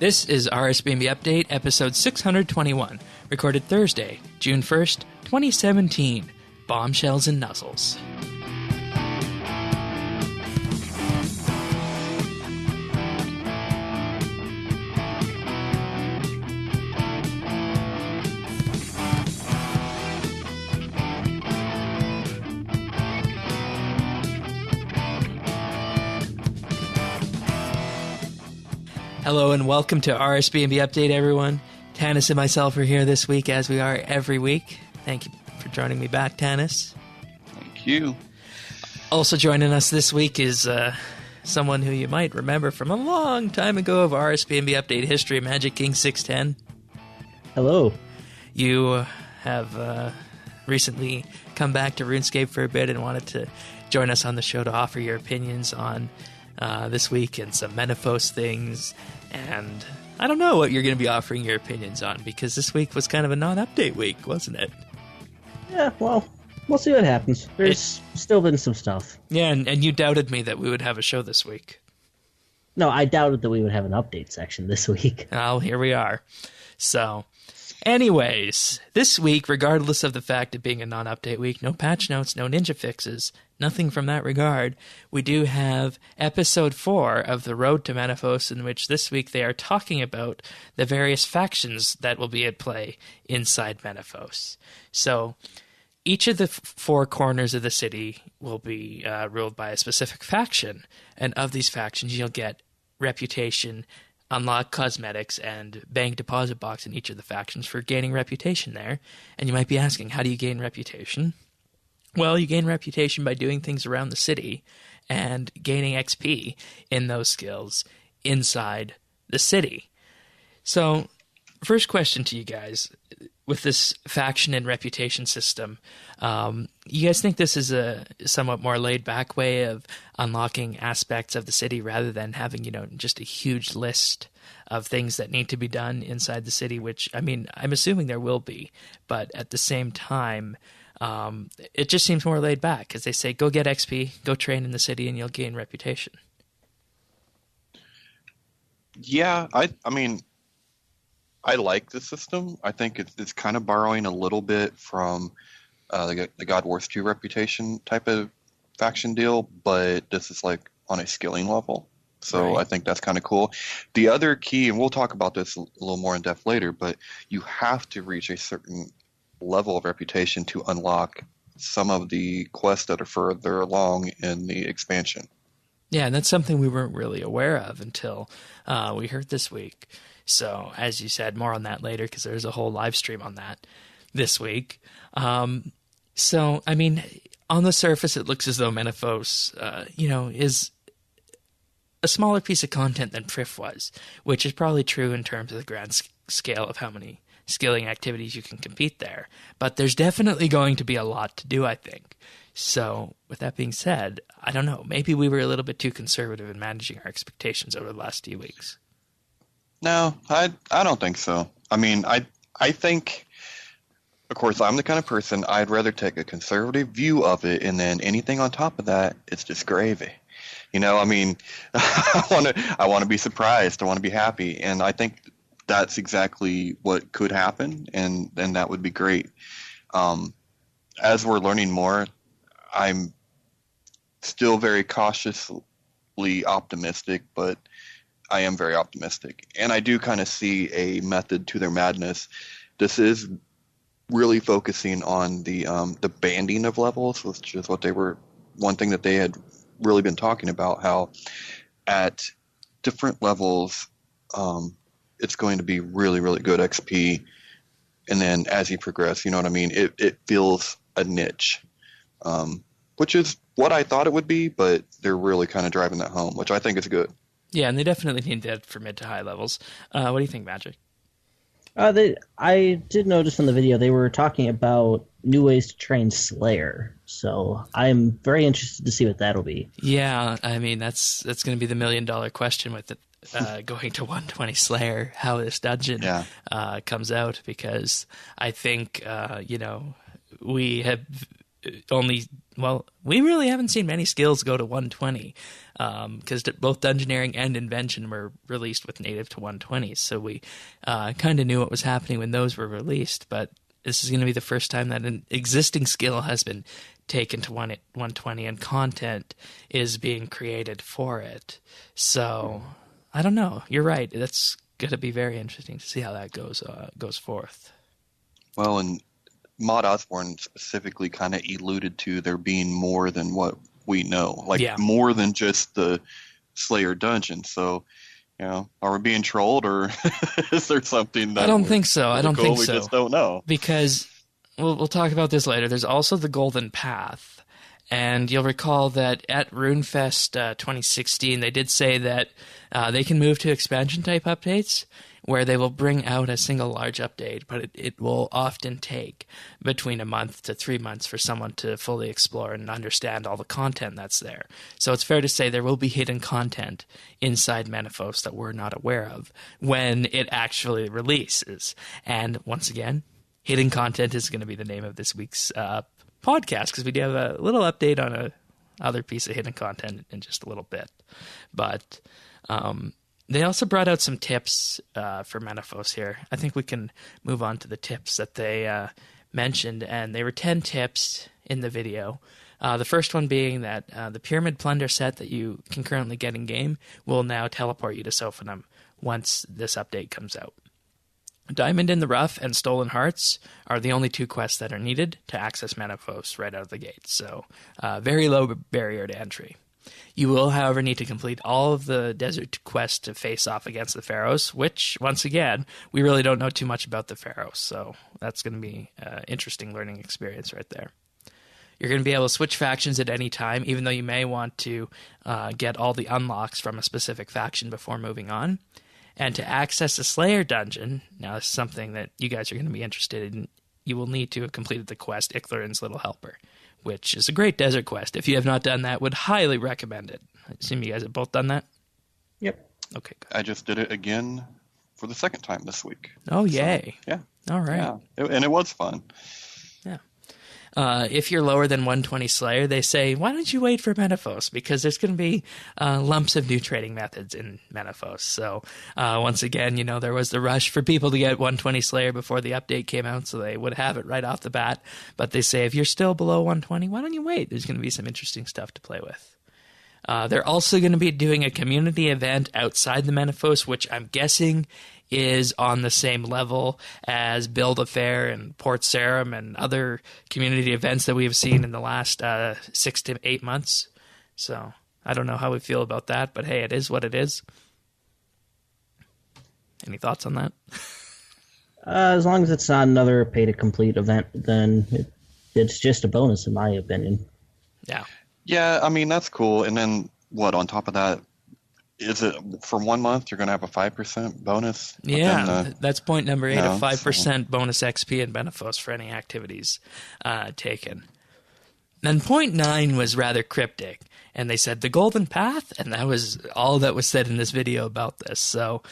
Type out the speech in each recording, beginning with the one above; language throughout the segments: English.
This is RSBANDB Update, episode 621, recorded Thursday, June 1st, 2017. Bombshells and Nuzzels. Hello and welcome to RSBANDB Update, everyone. Tanis and myself are here this week, as we are every week. Thank you for joining me back, Tanis. Thank you. Also joining us this week is someone who you might remember from a long time ago of RSBANDB Update history, Magic King 610. Hello. You have recently come back to RuneScape for a bit and wanted to join us on the show to offer your opinions on this week and some Menaphos things, and I don't know what you're going to be offering your opinions on, because this week was kind of a non-update week, wasn't it? Yeah, well, we'll see what happens. There's still been some stuff. Yeah, and you doubted me that we would have a show this week. No, I doubted that we would have an update section this week. Well, here we are. So, anyways, this week, regardless of the fact of being a non-update week, no patch notes, no ninja fixes, nothing from that regard, we do have episode 4 of The Road to Menaphos, in which this week they are talking about the various factions that will be at play inside Menaphos. So, each of the 4 corners of the city will be ruled by a specific faction, and of these factions you'll get reputation, unlock cosmetics, and bank deposit box in each of the factions for gaining reputation there. And you might be asking, how do you gain reputation? Well, you gain reputation by doing things around the city and gaining XP in those skills inside the city. So, first question to you guys, with this faction and reputation system, you guys think this is a somewhat more laid-back way of unlocking aspects of the city rather than having, just a huge list of things that need to be done inside the city, which, I'm assuming there will be, but at the same time, it just seems more laid back, because they say, go get XP, go train in the city, and you'll gain reputation. Yeah, I like the system. I think it's kind of borrowing a little bit from the God Wars 2 reputation type of faction deal, but this is like on a skilling level. So right. I think that's kind of cool. The other key, and we'll talk about this a little more in depth later, but you have to reach a certain level of reputation to unlock some of the quests that are further along in the expansion. Yeah, and that's something we weren't really aware of until we heard this week. So, as you said, more on that later, because there's a whole live stream on that this week. So, on the surface, it looks as though Menaphos, is a smaller piece of content than Prif was, which is probably true in terms of the grand scale of how many skilling activities you can compete there. But there's definitely going to be a lot to do, I think. So, with that being said, I don't know, maybe we were a little bit too conservative in managing our expectations over the last few weeks. No, I don't think so. I think, of course, I'm the kind of person, I'd rather take a conservative view of it, and then anything on top of that, it's just gravy. I want to be surprised. I want to be happy, and I think that's exactly what could happen, and that would be great. As we're learning more, I'm still very cautiously optimistic, but I am very optimistic, and I do kind of see a method to their madness. This is really focusing on the banding of levels, which is one thing that they had really been talking about, how at different levels it's going to be really, really good XP, and then as you progress, it feels a niche, which is what I thought it would be, but they're really kind of driving that home, which I think is good. Yeah, and they definitely need that for mid to high levels. What do you think, Magic? I did notice in the video they were talking about new ways to train Slayer, so I'm very interested to see what that'll be. Yeah, that's going to be the $1 million question with it going to 120 Slayer, how this dungeon comes out, because I think we have only well, we really haven't seen many skills go to 120 because both Dungeoneering and Invention were released with native to 120. So we kind of knew what was happening when those were released. But this is going to be the first time that an existing skill has been taken to 120 and content is being created for it. So I don't know. You're right. That's going to be very interesting to see how that goes forth. Well, and Mod Osborne specifically kind of alluded to there being more than what we know, like more than just the Slayer dungeon. So, are we being trolled, or is there something that I don't think so. I don't think so. We just don't know, because we'll talk about this later. There's also the Golden Path, and you'll recall that at RuneFest 2016, they did say that they can move to expansion type updates, where they will bring out a single large update, but it will often take between a month to 3 months for someone to fully explore and understand all the content that's there. So it's fair to say there will be hidden content inside Menaphos that we're not aware of when it actually releases. And once again, hidden content is going to be the name of this week's podcast, because we do have a little update on a other piece of hidden content in just a little bit. But they also brought out some tips for Menaphos here. I think we can move on to the tips that they mentioned, and they were 10 tips in the video. The first one being that the Pyramid Plunder set that you can currently get in-game will now teleport you to Sophanum once this update comes out. Diamond in the Rough and Stolen Hearts are the only 2 quests that are needed to access Menaphos right out of the gate, so very low barrier to entry. You will, however, need to complete all of the desert quests to face off against the Pharaohs, which, once again, we really don't know too much about the Pharaohs, so that's going to be an interesting learning experience right there. You're going to be able to switch factions at any time, even though you may want to get all the unlocks from a specific faction before moving on. And to access the Slayer dungeon, now this is something that you guys are going to be interested in, you will need to have completed the quest Ichlarin's Little Helper, which is a great desert quest. If you have not done that, would highly recommend it. I assume you guys have both done that? Yep. Okay, good. I just did it again for the second time this week. Oh, yay. So, yeah. All right. Yeah. And it was fun. Yeah. If you're lower than 120 Slayer, they say, why don't you wait for Menaphos? Because there's going to be lumps of new trading methods in Menaphos. So once again, there was the rush for people to get 120 Slayer before the update came out, so they would have it right off the bat. But they say, if you're still below 120, why don't you wait? There's going to be some interesting stuff to play with. They're also going to be doing a community event outside the Menaphos, which I'm guessing is on the same level as Build-A-Fair and Port Sarum and other community events that we have seen in the last 6 to 8 months. So I don't know how we feel about that, but hey, it is what it is. Any thoughts on that? As long as it's not another pay-to-complete event, then it's just a bonus, in my opinion. Yeah. Yeah, I mean, that's cool. And then what, on top of that, is it for 1 month you're going to have a 5% bonus? Yeah, that's point number 8, a 5% bonus XP in Menaphos for any activities taken. Then point 9 was rather cryptic, and they said the Golden Path, and that was all that was said in this video about this. So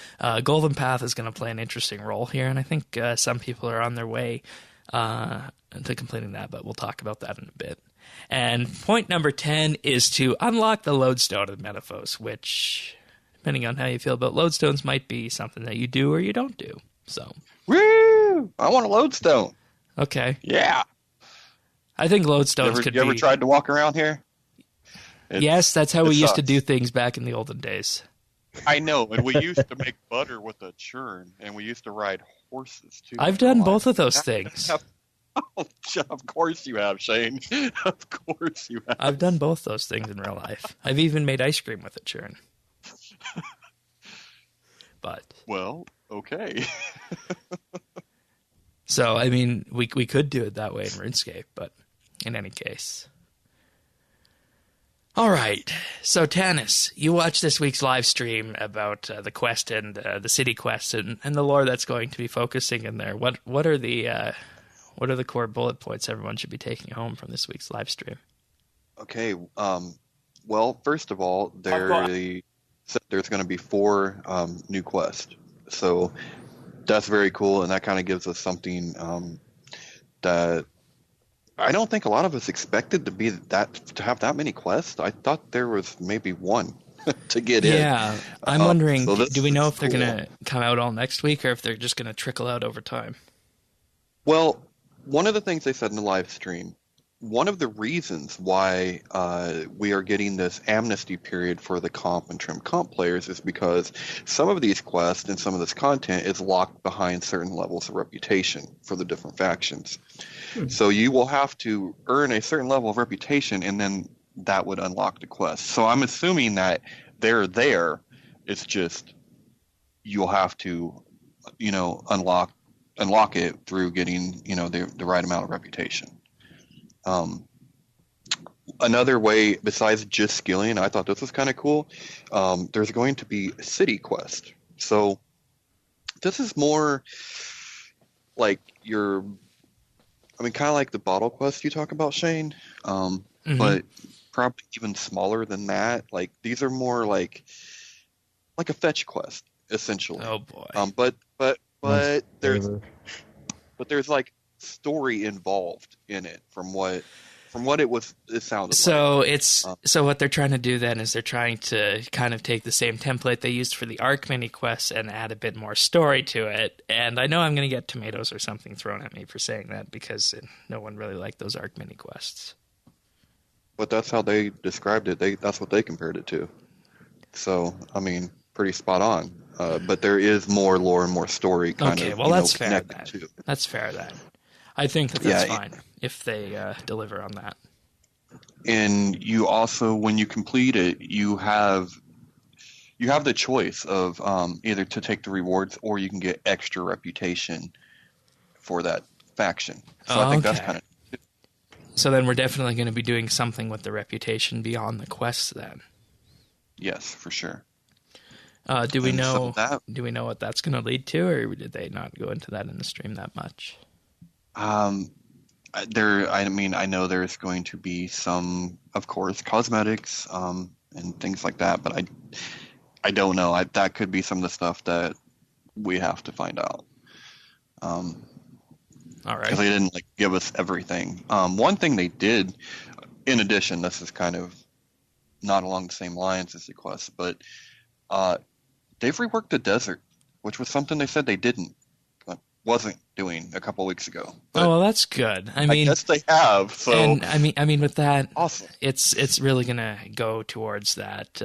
Golden Path is going to play an interesting role here, and I think some people are on their way to completing that, but we'll talk about that in a bit. And point number 10 is to unlock the lodestone of Menaphos, which, depending on how you feel about lodestones, might be something that you do or you don't do. So, woo! I want a lodestone. Okay. Yeah. I think lodestones could be... You ever tried to walk around here? Yes, that's how we used to do things back in the olden days. I know, and we used to make butter with a churn, and we used to ride horses, too. I've done both of those things. Oh, of course you have, Shane. Of course you have. I've done both those things in real life. I've even made ice cream with a churn. But well, okay. So, I mean, we could do it that way in RuneScape, but in any case. All right. So, Tanis, you watched this week's live stream about the quest and the city quest and the lore that's going to be focusing in there. What are the core bullet points everyone should be taking home from this week's live stream? Okay. Well, first of all, there's going to be 4 new quests. So that's very cool, and that kind of gives us something that I don't think a lot of us expected to have that many quests. I thought there was maybe one to get in. Yeah, I'm wondering, so do we know if they're cool. going to come out all next week or if they're just going to trickle out over time? Well, one of the things they said in the live stream, one of the reasons why we are getting this amnesty period for the comp and trim comp players is because some of these quests and some of this content is locked behind certain levels of reputation for the different factions. So you will have to earn a certain level of reputation, and then that would unlock the quest. So I'm assuming that they're there. It's just you'll have to, unlock it through getting, the right amount of reputation. Another way besides just skilling, I thought this was kind of cool. There's going to be a city quest. So this is more like kind of like the bottle quest you talk about, Shane. But probably even smaller than that. Like these are more like a fetch quest, essentially. Oh boy. But there's like story involved in it from what it sounded like. So what they're trying to do then is they're trying to kind of take the same template they used for the Arc mini quests and add a bit more story to it. And I know I'm going to get tomatoes or something thrown at me for saying that because no one really liked those Arc mini quests. But that's how they described it. That's what they compared it to. So, I mean, pretty spot on. But there is more lore and more story that's fair then. To. That's fair then. I think that's fine if they deliver on that. And you also, when you complete it, you have the choice of either to take the rewards or you can get extra reputation for that faction. So I think that's kind of... So then we're definitely going to be doing something with the reputation beyond the quests then. Yes, for sure. Do we know what that's going to lead to, or did they not go into that in the stream that much? I know there's going to be some, of course, cosmetics and things like that, but I don't know. That could be some of the stuff that we have to find out. All right. Because they didn't give us everything. One thing they did, in addition, this is kind of not along the same lines as the quest, but they've reworked the desert, which was something they said they wasn't doing a couple weeks ago. But well, that's good. I mean, yes, they have. So, and I mean, with that, awesome. It's really gonna go towards that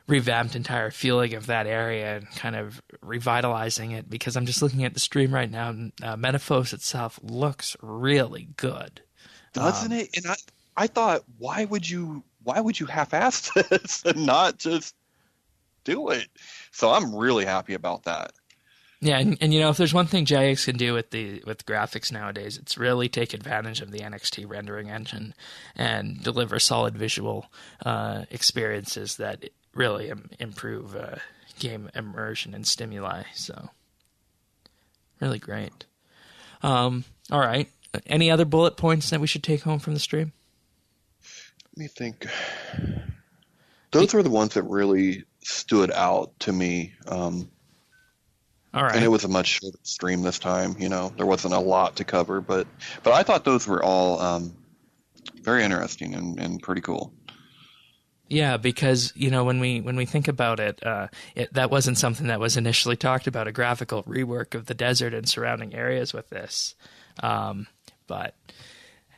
revamped entire feeling of that area and kind of revitalizing it. Because I'm just looking at the stream right now, and Menaphos itself looks really good, doesn't it? And I thought, why would you half-ass this and not just do it? So I'm really happy about that. Yeah, and if there's one thing Jagex can do with graphics nowadays, it's really take advantage of the NXT rendering engine and deliver solid visual experiences that really improve game immersion and stimuli. So, really great. All right. Any other bullet points that we should take home from the stream? Let me think. Those were the ones that really stood out to me. All right. And it was a much shorter stream this time. There wasn't a lot to cover, but I thought those were all very interesting and pretty cool. Yeah, because when we think about it, that wasn't something that was initially talked about, a graphical rework of the desert and surrounding areas with this. But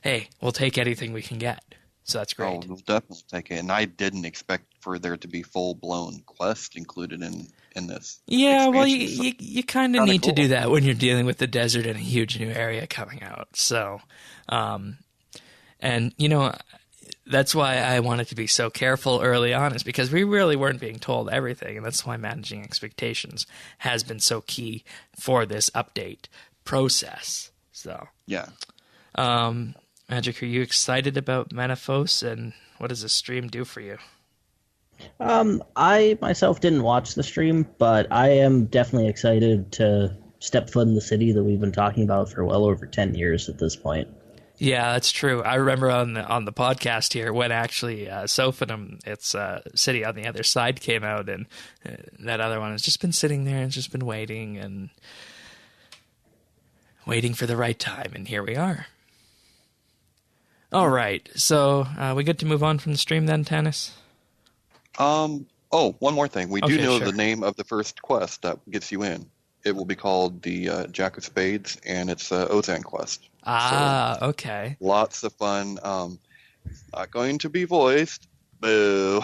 hey, we'll take anything we can get. So that's great. Oh, we'll definitely take it. And I didn't expect for there to be full-blown quest included in this. Yeah, well, you kind of need to do that when you're dealing with the desert and a huge new area coming out. So, and that's why I wanted to be so careful early on, is because we really weren't being told everything, and that's why managing expectations has been so key for this update process. So, yeah. Magic, are you excited about Menaphos, and what does the stream do for you? I myself didn't watch the stream, but I am definitely excited to step foot in the city that we've been talking about for well over 10 years at this point. Yeah, that's true. I remember on the podcast here when actually Sophanum, its city on the other side, came out, and that other one has just been sitting there and just been waiting and waiting for the right time, and here we are. All right. So we good to move on from the stream then, Tannis? Oh, one more thing. We do know sure. the name of the first quest that gets you in. It will be called the Jack of Spades, and it's Ozan quest. Okay. Lots of fun. Not going to be voiced, boo.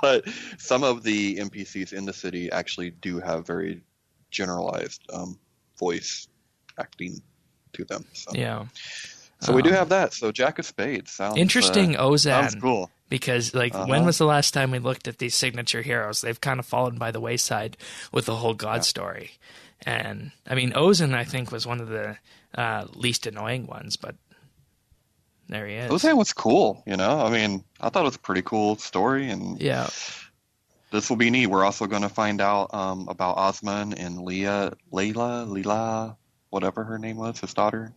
But some of the NPCs in the city actually do have very generalized voice acting to them. So. Yeah. So we do have that. So Jack of Spades sounds interesting. Ozan sounds cool. Because when was the last time we looked at these signature heroes? They've kind of fallen by the wayside with the whole God story. And I mean, Ozan I think was one of the least annoying ones, but there he is. Ozan was cool. I mean, I thought it was a pretty cool story, and yeah. This will be neat. We're also going to find out about Osman and Leila, whatever her name was, his daughter.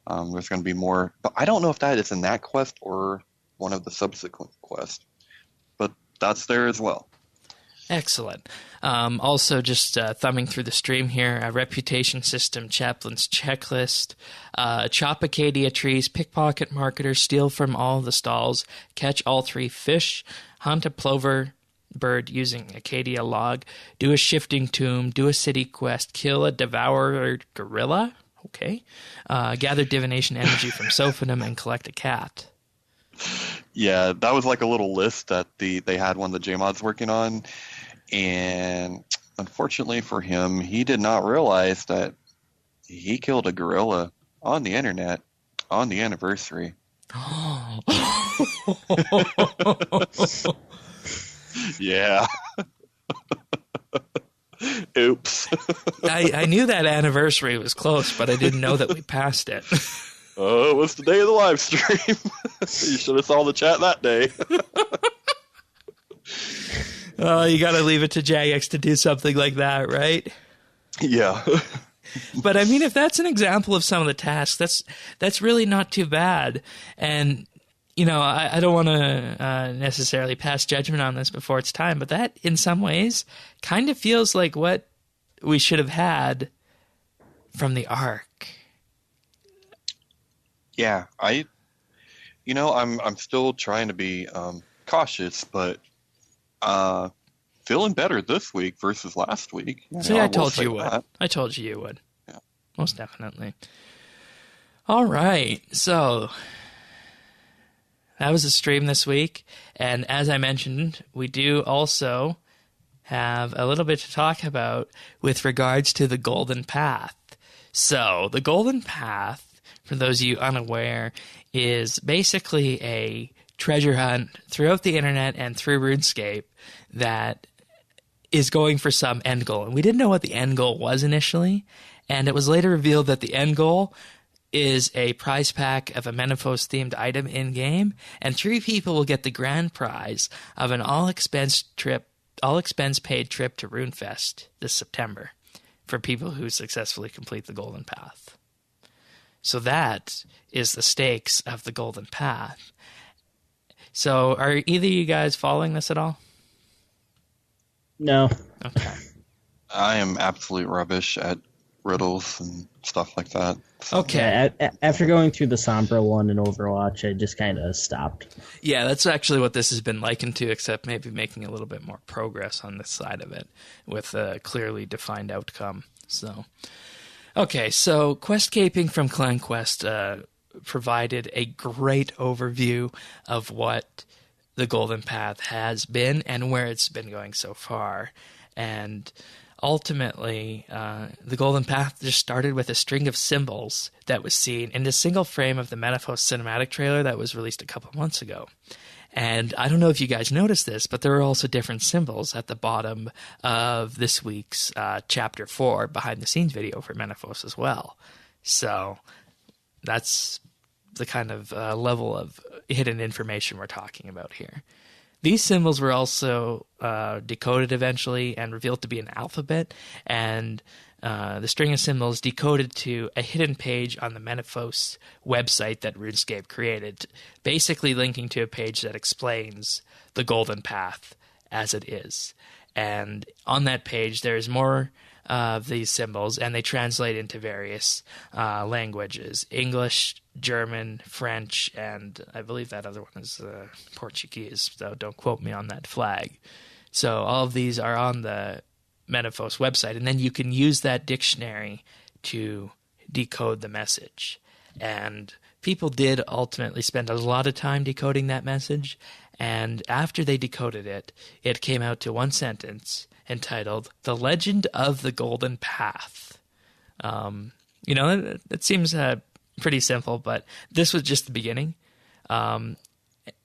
There's going to be more, but I don't know if that is in that quest or one of the subsequent quests, but that's there as well. Excellent. Also, just thumbing through the stream here, a reputation system, chaplain's checklist, chop Acadia trees, pickpocket marketers, steal from all the stalls, catch all 3 fish, hunt a plover bird using Acadia log, do a shifting tomb, do a city quest, kill a devourer gorilla, okay, gather divination energy from Sophanum, and collect a cat. Yeah, that was like a little list that they had one that JMod's working on, and unfortunately for him, he did not realize that he killed a gorilla on the internet on the anniversary. Yeah. Oops. I knew that anniversary was close, but I didn't know that we passed it. Oh, it was the day of the live stream. You should have saw the chat that day. Oh, you got to leave it to Jagex to do something like that, right? Yeah. But I mean, if that's an example of some of the tasks, that's really not too bad. And I don't want to necessarily pass judgment on this before it's time, but that, in some ways, kind of feels like what we should have had from the Ark. Yeah, I'm still trying to be cautious, but feeling better this week versus last week. See, I told you you would. I told you would. Yeah, most definitely. All right, so that was a stream this week, and as I mentioned, we do also have a little bit to talk about with regards to the Golden Path. So, the Golden Path, for those of you unaware, is basically a treasure hunt throughout the internet and through RuneScape that is going for some end goal. And we didn't know what the end goal was initially, and it was later revealed that the end goal is a prize pack of a Menaphos themed item in game, and 3 people will get the grand prize of an all expense paid trip to RuneFest this September for people who successfully complete the Golden Path. So that is the stakes of the Golden Path. So are either of you guys following this at all? No. Okay. I am absolute rubbish at riddles and stuff like that. So. Okay. Yeah, after going through the Sombra one in Overwatch, I just kind of stopped. Yeah, that's actually what this has been likened to, except maybe making a little bit more progress on this side of it with a clearly defined outcome. So, okay, so Questcaping from ClanQuest provided a great overview of what the Golden Path has been and where it's been going so far. And ultimately, the Golden Path just started with a string of symbols that was seen in the single frame of the Menaphos cinematic trailer that was released a couple months ago. And I don't know if you guys noticed this, but there are also different symbols at the bottom of this week's Chapter 4 behind-the-scenes video for Menaphos as well. So that's the kind of level of hidden information we're talking about here. These symbols were also decoded eventually and revealed to be an alphabet, and the string of symbols decoded to a hidden page on the Menaphos website that RuneScape created, basically linking to a page that explains the Golden Path as it is. And on that page, there's more of these symbols, and they translate into various languages: English, German, French, and I believe that other one is Portuguese, so don't quote me on that flag. So all of these are on the Menaphos website, and then you can use that dictionary to decode the message. And people did ultimately spend a lot of time decoding that message, and after they decoded it, it came out to one sentence entitled "The Legend of the Golden Path." It seems pretty simple, but this was just the beginning.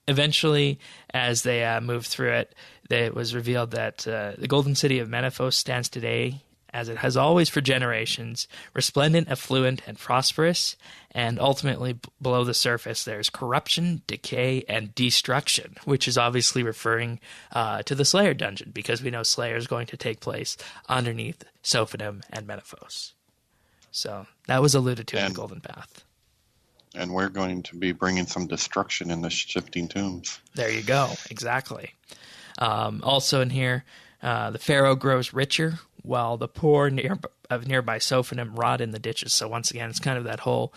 Eventually, as they moved through it, it was revealed that the golden city of Menaphos stands today, as it has always for generations, resplendent, affluent, and prosperous, and ultimately below the surface there's corruption, decay, and destruction, which is obviously referring to the Slayer dungeon, because we know Slayer is going to take place underneath Sophonim and Menaphos. So that was alluded to in the Golden Path. And we're going to be bringing some destruction in the shifting tombs. There you go. Exactly. Also in here, the pharaoh grows richer, while the poor of nearby Sophonim rot in the ditches. So once again, it's kind of that whole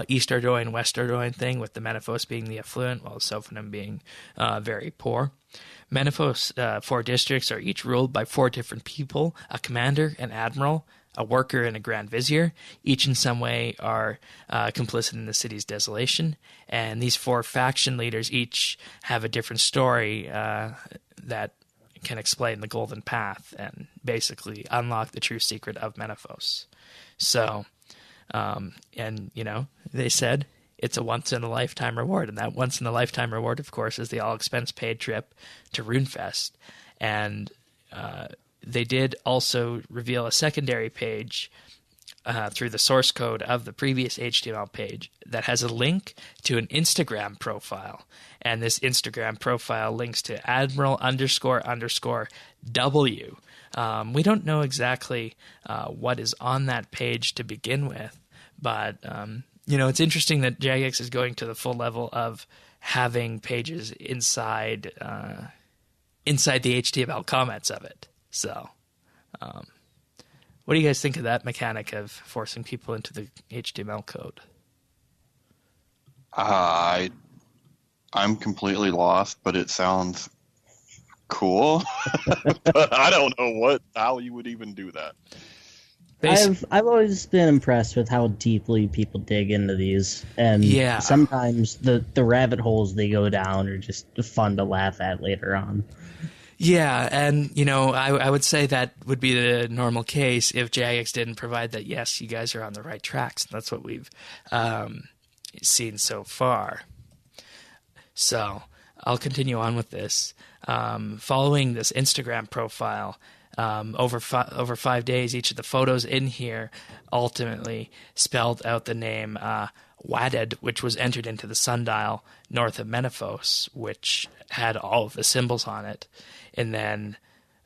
East Ardoin, West Ardoin thing, with the Menaphos being the affluent, while the Sophonim being very poor. Menaphos' 4 districts are each ruled by 4 different people: a commander, an admiral, a worker, and a grand vizier. Each in some way are complicit in the city's desolation. And these 4 faction leaders each have a different story that can explain the Golden Path and basically unlock the true secret of Menaphos. So, they said it's a once-in-a-lifetime reward, and that once-in-a-lifetime reward, of course, is the all-expense-paid trip to RuneFest. And they did also reveal a secondary page through the source code of the previous HTML page that has a link to an Instagram profile. And this Instagram profile links to Admiral__W. We don't know exactly what is on that page to begin with, but it's interesting that Jagex is going to the full level of having pages inside the HTML comments of it. So, what do you guys think of that mechanic of forcing people into the HTML code? I'm completely lost, but it sounds cool. But I don't know how you would even do that. I've always been impressed with how deeply people dig into these, and sometimes the rabbit holes they go down are just fun to laugh at later on. Yeah, and, I would say that would be the normal case if Jagex didn't provide that, yes, you guys are on the right tracks. That's what we've seen so far. So I'll continue on with this. Following this Instagram profile, over 5 days, each of the photos in here ultimately spelled out the name Waded, which was entered into the sundial north of Menaphos, which had all of the symbols on it. And then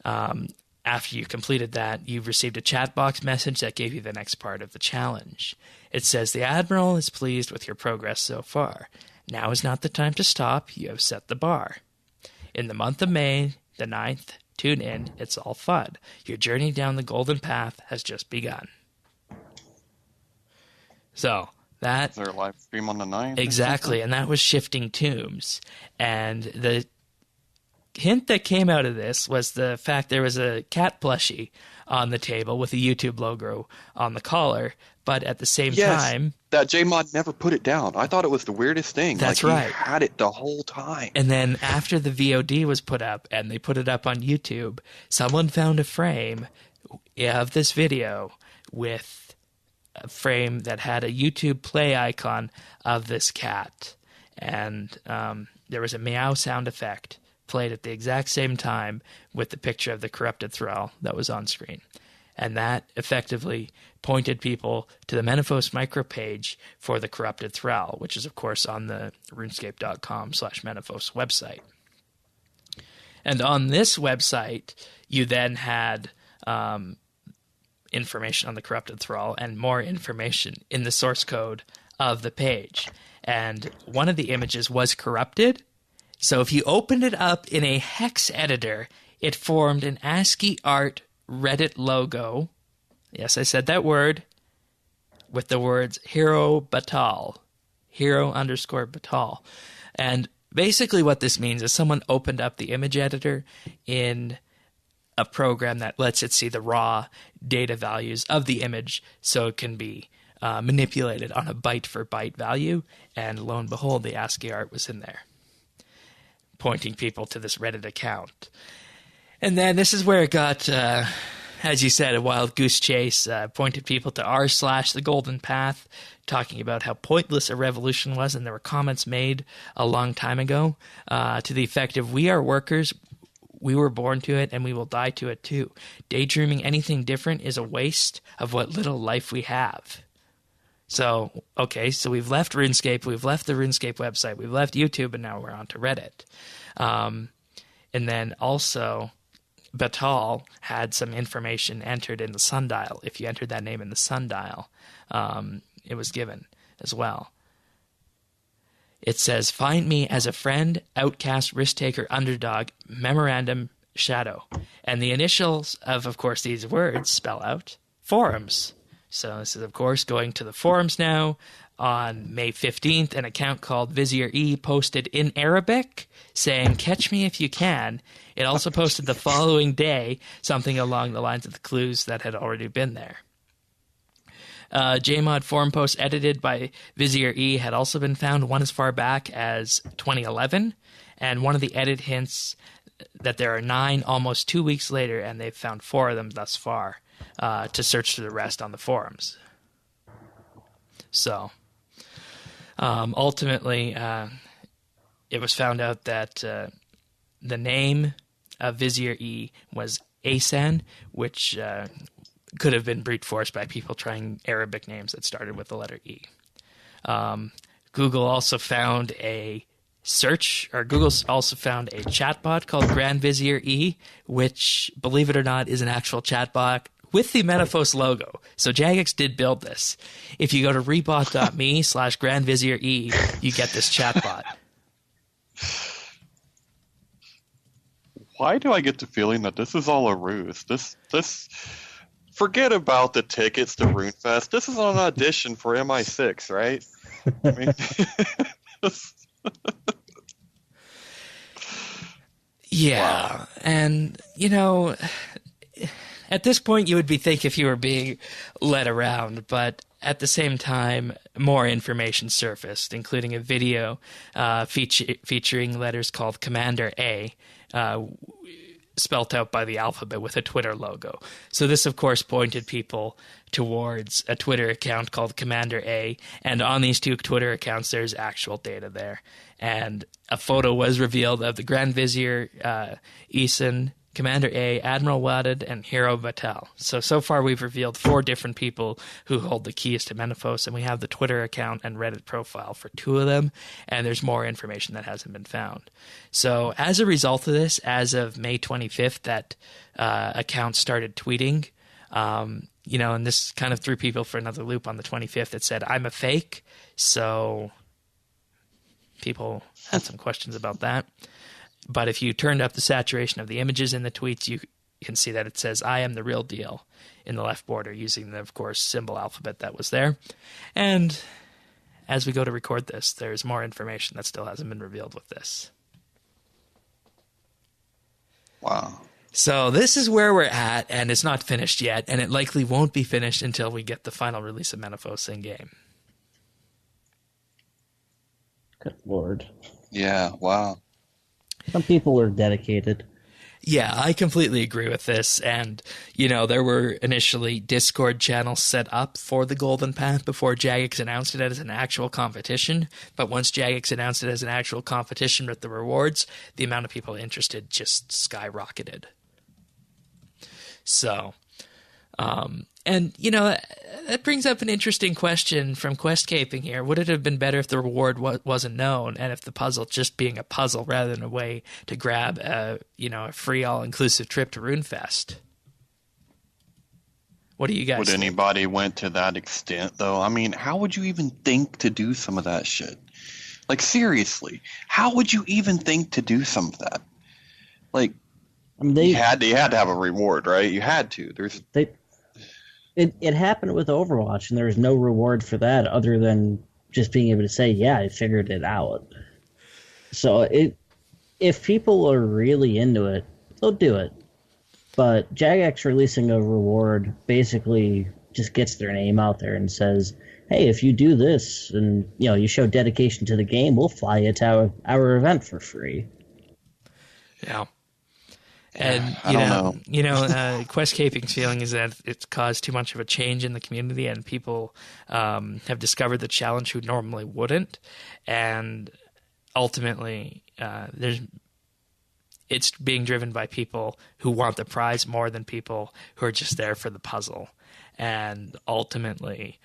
after you completed that, you received a chat box message that gave you the next part of the challenge. It says, "The Admiral is pleased with your progress so far. Now is not the time to stop. You have set the bar. In the month of May, the 9th, tune in. It's all fun. Your journey down the Golden Path has just begun." So that... Is there a live stream on the 9th? Exactly, and that was Shifting Tombs. And the hint that came out of this was the fact there was a cat plushie on the table with a YouTube logo on the collar, but at the same time... that JMod never put it down. I thought it was the weirdest thing. That's right. He had it the whole time. And then after the VOD was put up, and they put it up on YouTube, someone found a frame of this video with a frame that had a YouTube play icon of this cat. And there was a meow sound effect played at the exact same time with the picture of the corrupted thrall that was on screen. And that effectively pointed people to the Menaphos micropage for the corrupted thrall, which is, of course, on the runescape.com/Menaphos website. And on this website, you then had information on the corrupted thrall and more information in the source code of the page. And one of the images was corrupted. So if you opened it up in a hex editor, it formed an ASCII art Reddit logo Yes, I said that word with the words hero batal. Hero_batal. And basically what this means is someone opened up the image editor in a program that lets it see the raw data values of the image so it can be manipulated on a byte-for-byte value. And lo and behold, the ASCII art was in there, pointing people to this Reddit account. And then this is where it got, as you said, a wild goose chase, pointed people to r/the Golden Path, talking about how pointless a revolution was, and there were comments made a long time ago to the effect of, we are workers, we were born to it, and we will die to it too. Daydreaming anything different is a waste of what little life we have. So, okay, so we've left RuneScape, we've left the RuneScape website, we've left YouTube, and now we're on to Reddit. And then also, Batal had some information entered in the sundial. If you entered that name in the sundial, it was given as well. It says, find me as a friend, outcast, risk-taker, underdog, memorandum, shadow. And the initials of course, these words spell out forums. So this is, of course, going to the forums now. On May 15th, an account called Vizier E posted in Arabic saying, catch me if you can. It also posted the following day something along the lines of the clues that had already been there. JMod forum posts edited by Vizier E had also been found, one as far back as 2011, and one of the edit hints that there are 9 almost 2 weeks later, and they've found 4 of them thus far, to search through the rest on the forums. So, ultimately, it was found out that the name of Vizier E was Asan, which could have been brute forced by people trying Arabic names that started with the letter E. Google also found a chatbot called Grand Vizier E, which, believe it or not, is an actual chatbot with the Menaphos logo. So Jagex did build this. If you go to rebot.me/Grand Vizier E, you get this chatbot. Why do I get the feeling that this is all a ruse? This forget about the tickets to RuneFest. This is an audition for MI6, right? I mean, yeah, wow. And at this point, you would be thinking if you were being led around, but at the same time, more information surfaced, including a video featuring letters called Commander A, spelt out by the alphabet with a Twitter logo. So this, of course, pointed people towards a Twitter account called Commander A, and on these 2 Twitter accounts, there's actual data there. And a photo was revealed of the Grand Vizier, Eason, Commander A, Admiral Wadid, and Hero Batal. So far we've revealed 4 different people who hold the keys to Menaphos, and we have the Twitter account and Reddit profile for 2 of them, and there's more information that hasn't been found. So as a result of this, as of May 25th, that account started tweeting, and this kind of threw people for another loop on the 25th. It said, I'm a fake, so people had some questions about that. But if you turned up the saturation of the images in the tweets, you can see that it says, I am the real deal in the left border, using the, of course, symbol alphabet that was there. And as we go to record this, there's more information that still hasn't been revealed with this. Wow. So this is where we're at, and it's not finished yet, and it likely won't be finished until we get the final release of Menaphos in-game. Good Lord. Yeah, wow. Some people are dedicated. Yeah, I completely agree with this. And, there were initially Discord channels set up for the Golden Path before Jagex announced it as an actual competition. But once Jagex announced it as an actual competition with the rewards, the amount of people interested just skyrocketed. So, that brings up an interesting question from Questcaping here. Would it have been better if the reward wasn't known, and if the puzzle just being a puzzle rather than a way to grab a free all-inclusive trip to RuneFest? What do you guys think? Would anybody went to that extent, though? I mean, how would you even think to do some of that shit? Like, seriously, how would you even think to do some of that? Like, you had to have a reward, right? You had to. It happened with Overwatch, and there was no reward for that other than just being able to say, "Yeah, I figured it out." So if people are really into it, they'll do it. But Jagex releasing a reward basically just gets their name out there and says, "Hey, if you do this and you show dedication to the game, we'll fly you to our event for free." Yeah. And Questcaping's feeling is that it's caused too much of a change in the community, and people have discovered the challenge who normally wouldn't, and ultimately it's being driven by people who want the prize more than people who are just there for the puzzle, and ultimately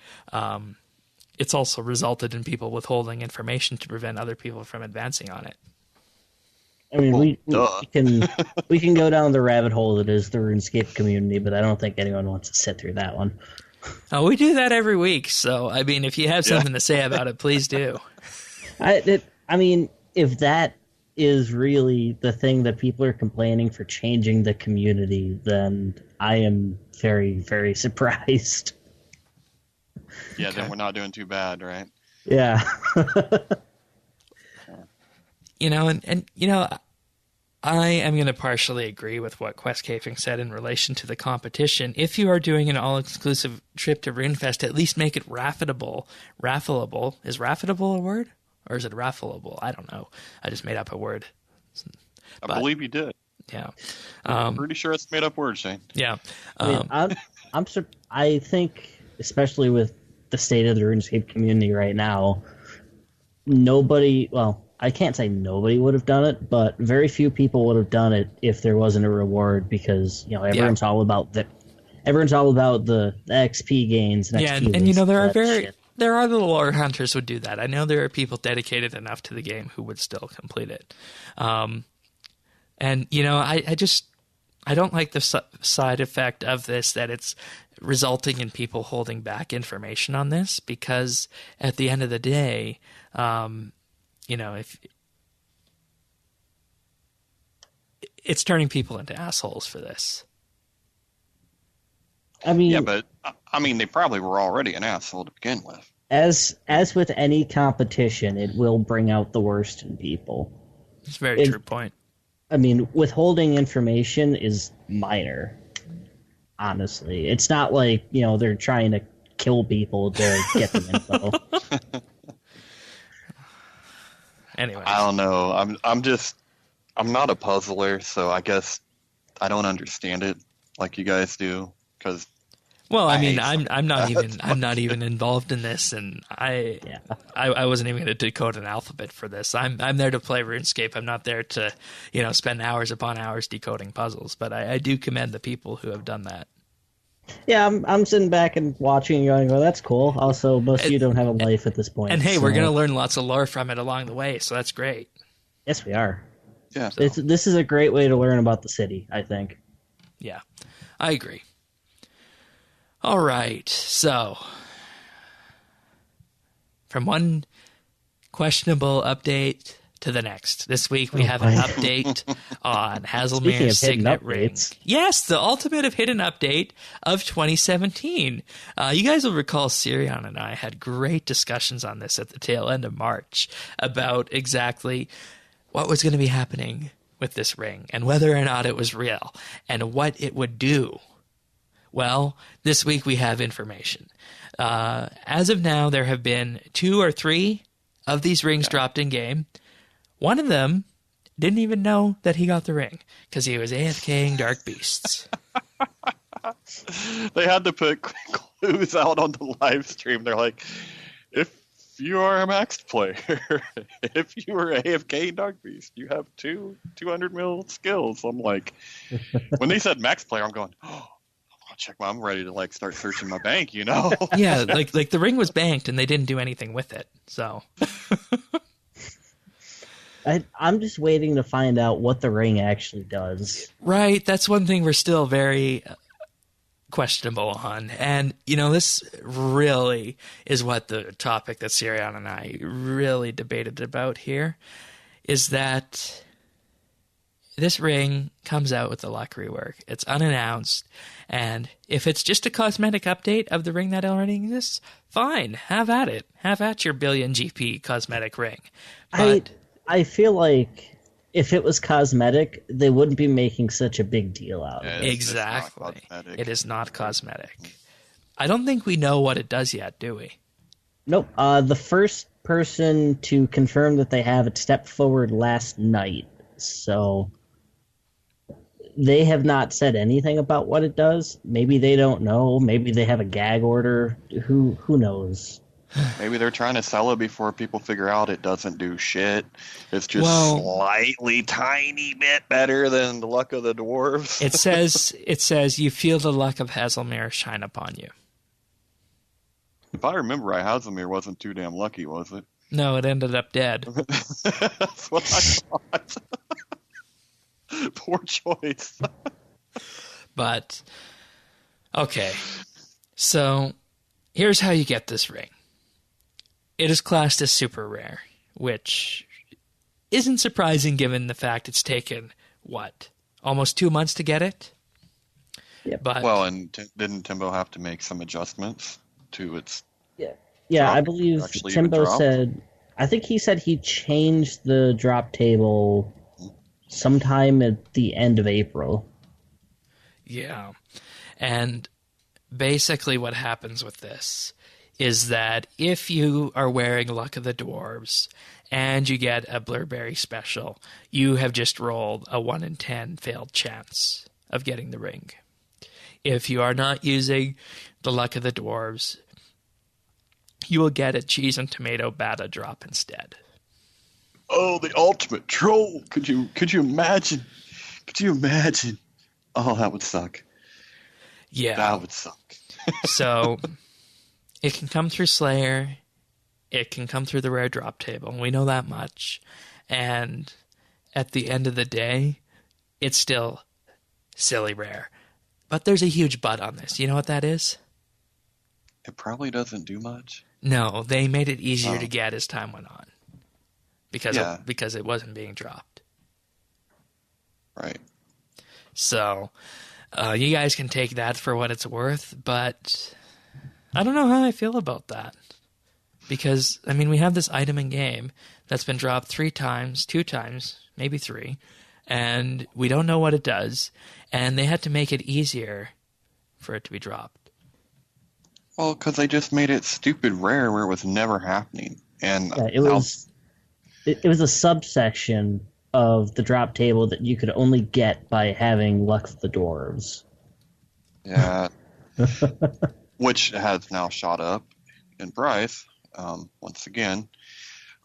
it's also resulted in people withholding information to prevent other people from advancing on it. I mean, we can go down the rabbit hole that is the RuneScape community, but I don't think anyone wants to sit through that one. Oh, we do that every week, so I mean, if you have something to say about it, please do. I mean, if that is really the thing that people are complaining for changing the community, then I am very, very surprised. Yeah, okay. Then we're not doing too bad, right? Yeah. I am going to partially agree with what Questcaping said in relation to the competition. If you are doing an all-exclusive trip to RuneFest, at least make it raffleable. Raffleable. Is raffleable a word? Or is it raffleable? I don't know. I just made up a word. I believe you did. Yeah. I'm pretty sure it's a made-up word, Shane. Yeah. I think, especially with the state of the RuneScape community right now, I can't say nobody would have done it, but very few people would have done it if there wasn't a reward, because everyone's all about the XP gains. And XP wins, there are the lore hunters would do that. I know there are people dedicated enough to the game who would still complete it. I don't like the side effect of this, that it's resulting in people holding back information on this, because at the end of the day, if it's turning people into assholes for this. I mean, yeah, but they probably were already an asshole to begin with. As with any competition, it will bring out the worst in people. It's a very true point. I mean, withholding information is minor. Honestly, it's not like they're trying to kill people to get the info. Anyway, I don't know. I'm not a puzzler, so I guess I don't understand it like you guys do. Because I'm not even involved in this, and I wasn't even going to decode an alphabet for this. I'm there to play RuneScape. I'm not there to spend hours upon hours decoding puzzles. But I do commend the people who have done that. Yeah, I'm sitting back and watching and going, "Oh, that's cool." Also, most of you don't have a life at this point. And hey, we're going to learn lots of lore from it along the way, so that's great. Yes, we are. Yeah. This is a great way to learn about the city, I think. Yeah, I agree. All right, so from one questionable update to the next. This week we have an update on Hazelmere's Signet Ring. Yes, the ultimate hidden update of 2017. You guys will recall Sirion and I had great discussions on this at the tail end of March about exactly what was going to be happening with this ring and whether or not it was real and what it would do. Well, this week we have information. As of now, there have been 2 or 3 of these rings dropped in game. One of them didn't even know that he got the ring because he was AFKing Dark Beasts. They had to put clues out on the live stream. They're like, if you are a maxed player, if you were AFK Dark Beast, you have 200 mil skills. I'm like, when they said max player, I'm going, oh, I'm ready to start searching my bank, Yeah, like the ring was banked and they didn't do anything with it. So I'm just waiting to find out what the ring actually does. Right, that's one thing we're still very questionable on. And, this really is what the topic that Sirion and I really debated about here, is that this ring comes out with the luck rework. It's unannounced, and if it's just a cosmetic update of the ring that already exists, fine, have at it. Have at your billion GP cosmetic ring. But I feel like if it was cosmetic, they wouldn't be making such a big deal out of it. Exactly. It is not cosmetic. I don't think we know what it does yet, do we? Nope. The first person to confirm that they have it stepped forward last night. So they have not said anything about what it does. Maybe they don't know. Maybe they have a gag order. Who knows? Maybe they're trying to sell it before people figure out it doesn't do shit. It's just slightly tiny bit better than the luck of the dwarves. It says you feel the luck of Hazelmere shine upon you. If I remember right, Hazelmere wasn't too damn lucky, was it? No, it ended up dead. That's what I thought. Poor choice. But, okay. So, here's how you get this ring. It is classed as super rare, which isn't surprising given the fact it's taken, almost 2 months to get it? Yep. But, well, and didn't Timbo have to make some adjustments to its... Yeah, I believe Timbo said... I think he said he changed the drop table sometime at the end of April. Yeah. And basically what happens with this is that if you are wearing Luck of the Dwarves and you get a Blurberry special, you have just rolled a 1 in 10 failed chance of getting the ring. If you are not using the Luck of the Dwarves, you will get a cheese and tomato bata drop instead. Oh, the ultimate troll! Could you imagine? Could you imagine? Oh, that would suck. Yeah. That would suck. So, it can come through Slayer. It can come through the rare drop table. We know that much. And at the end of the day, it's still silly rare. But there's a huge but on this. You know what that is? It probably doesn't do much. No, they made it easier to get as time went on. Because it wasn't being dropped. Right. So, you guys can take that for what it's worth, but I don't know how I feel about that. Because, I mean, we have this item in game that's been dropped 3 times, 2 times, maybe 3, and we don't know what it does, and they had to make it easier for it to be dropped. Well, because they just made it stupid rare where it was never happening. And it was a subsection of the drop table that you could only get by having Luck of the Dwarves. Yeah. Which has now shot up in price, once again.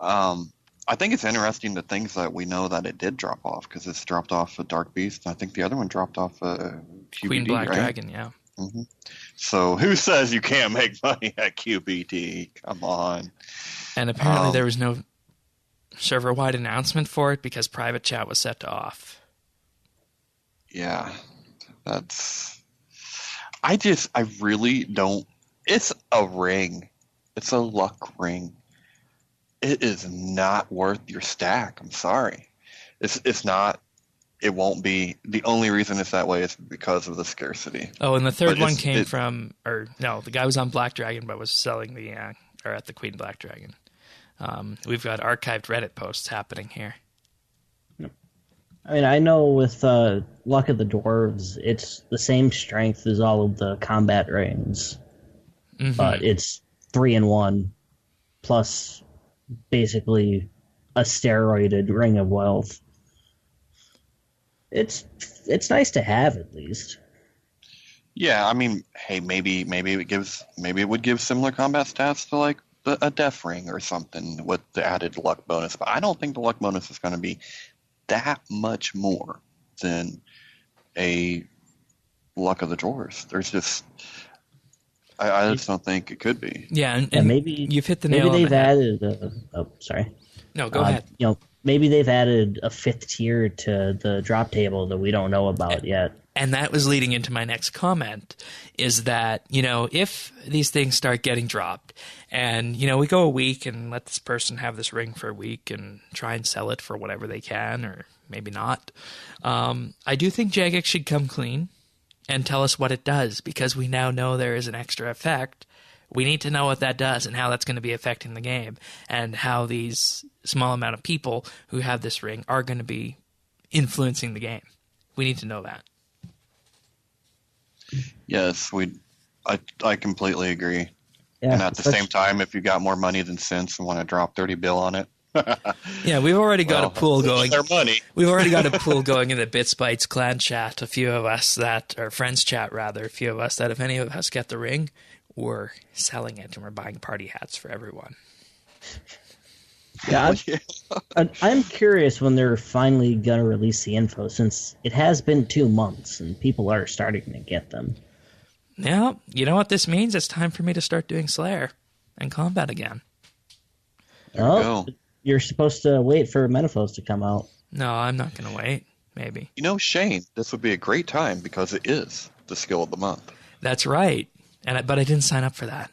I think it's interesting the things that we know that it did drop off, because it's dropped off a Dark Beast. I think the other one dropped off a QBD, Queen Black right? Dragon, yeah. Mm-hmm. So who says you can't make money at QBD? Come on. And apparently there was no server-wide announcement for it because private chat was set to off. Yeah. I really don't... It's a ring. It's a luck ring. It is not worth your stack. I'm sorry. It's not... It won't be. The only reason it's that way is because of the scarcity. Oh, and the third one came from... Or, no, the guy was on Black Dragon but was selling or at the Queen Black Dragon. We've got archived Reddit posts happening here. I mean, I know with Luck of the Dwarves, it's the same strength as all of the combat rings. Mm-hmm. But it's 3 in 1, plus basically a steroided Ring of Wealth. It's nice to have, at least. Yeah, I mean, hey, maybe it would give similar combat stats to like a Death Ring or something with the added luck bonus. But I don't think the luck bonus is going to be that much more than a Luck of the Dwarves. There's just, I just don't think it could be. Yeah, and maybe you've hit the nail on the head. Maybe they've added. Sorry. No, go ahead. Maybe they've added a 5th tier to the drop table that we don't know about yet. And that was leading into my next comment, is that, if these things start getting dropped and, we go a week and let this person have this ring for a week and try and sell it for whatever they can, or maybe not. I do think Jagex should come clean and tell us what it does, because we now know there is an extra effect. We need to know what that does and how that's going to be affecting the game, and how these small amount of people who have this ring are going to be influencing the game. We need to know that. Yes, I completely agree. Yeah, and at the same time, if you got more money than sense and want to drop 30 bill on it. Yeah, we've already got a pool going. Their money. We've already got a pool going in the Bits Bytes clan chat. A few of us or friends chat rather, a few of us that if any of us get the ring, we're selling it and we're buying party hats for everyone. Yeah, I'm curious when they're finally going to release the info, since it has been 2 months and people are starting to get them. Yeah, you know what this means? It's time for me to start doing Slayer and combat again. Oh, you're supposed to wait for Menaphos to come out. No, I'm not going to wait. Maybe. You know, Shane, this would be a great time because it is the skill of the month. That's right. But I didn't sign up for that.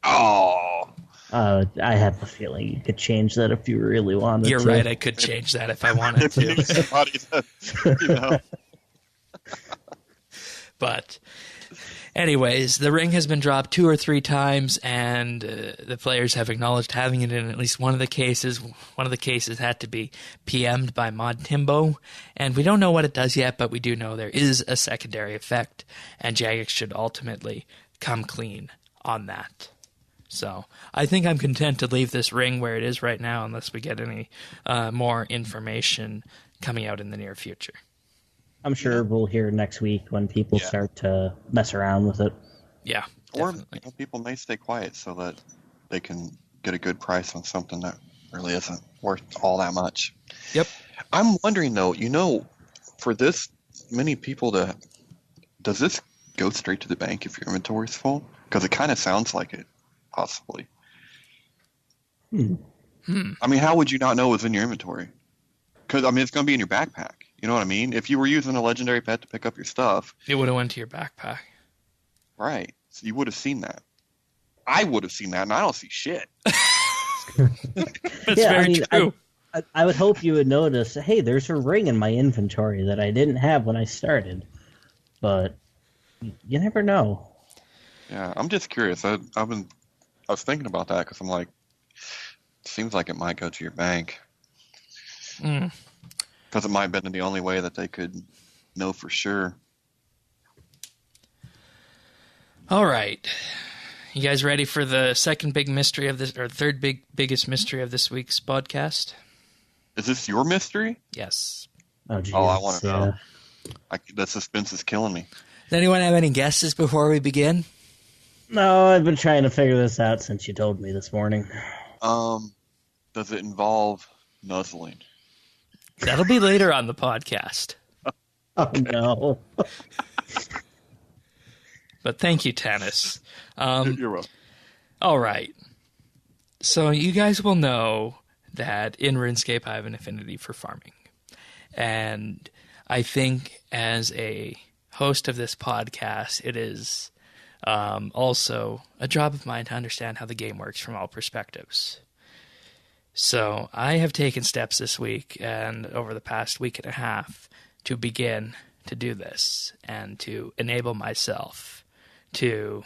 Oh. I have a feeling you could change that if you really wanted You're to. right. I could change that if I wanted to. Somebody that, you know. But anyways, the ring has been dropped 2 or 3 times, and the players have acknowledged having it in at least one of the cases. One of the cases had to be PM'd by Mod Timbo, and we don't know what it does yet, but we do know there is a secondary effect, and Jagex should ultimately come clean on that. So I think I'm content to leave this ring where it is right now, unless we get any more information coming out in the near future. I'm sure we'll hear next week when people start to mess around with it. Yeah, or definitely. people may stay quiet so that they can get a good price on something that really isn't worth all that much. Yep. I'm wondering, though, for this many people does this go straight to the bank if your inventory is full? Because it kind of sounds like it, possibly. I mean, how would you not know it was in your inventory? Because, it's going to be in your backpack. You know what I mean? If you were using a legendary pet to pick up your stuff... It would have went to your backpack. Right. So you would have seen that. I would have seen that, and I don't see shit. That's very true. I would hope you would notice, hey, there's a ring in my inventory that I didn't have when I started. But you never know. Yeah, I'm just curious. I was thinking about that because I'm like, it seems like it might go to your bank. Because it might have been the only way that they could know for sure. All right. You guys ready for the second big mystery of this, or third biggest mystery of this week's podcast? Is this your mystery? Yes. Oh, geez, I want to know. The suspense is killing me. Does anyone have any guesses before we begin? No, I've been trying to figure this out since you told me this morning. Does it involve nuzzling? That'll be later on the podcast. Oh, no. But thank you, Tennis. You're welcome. All right. So you guys will know that in RuneScape I have an affinity for farming. And I think as a host of this podcast, it is also a job of mine to understand how the game works from all perspectives. So I have taken steps this week and over the past week and a half to begin to do this and to enable myself to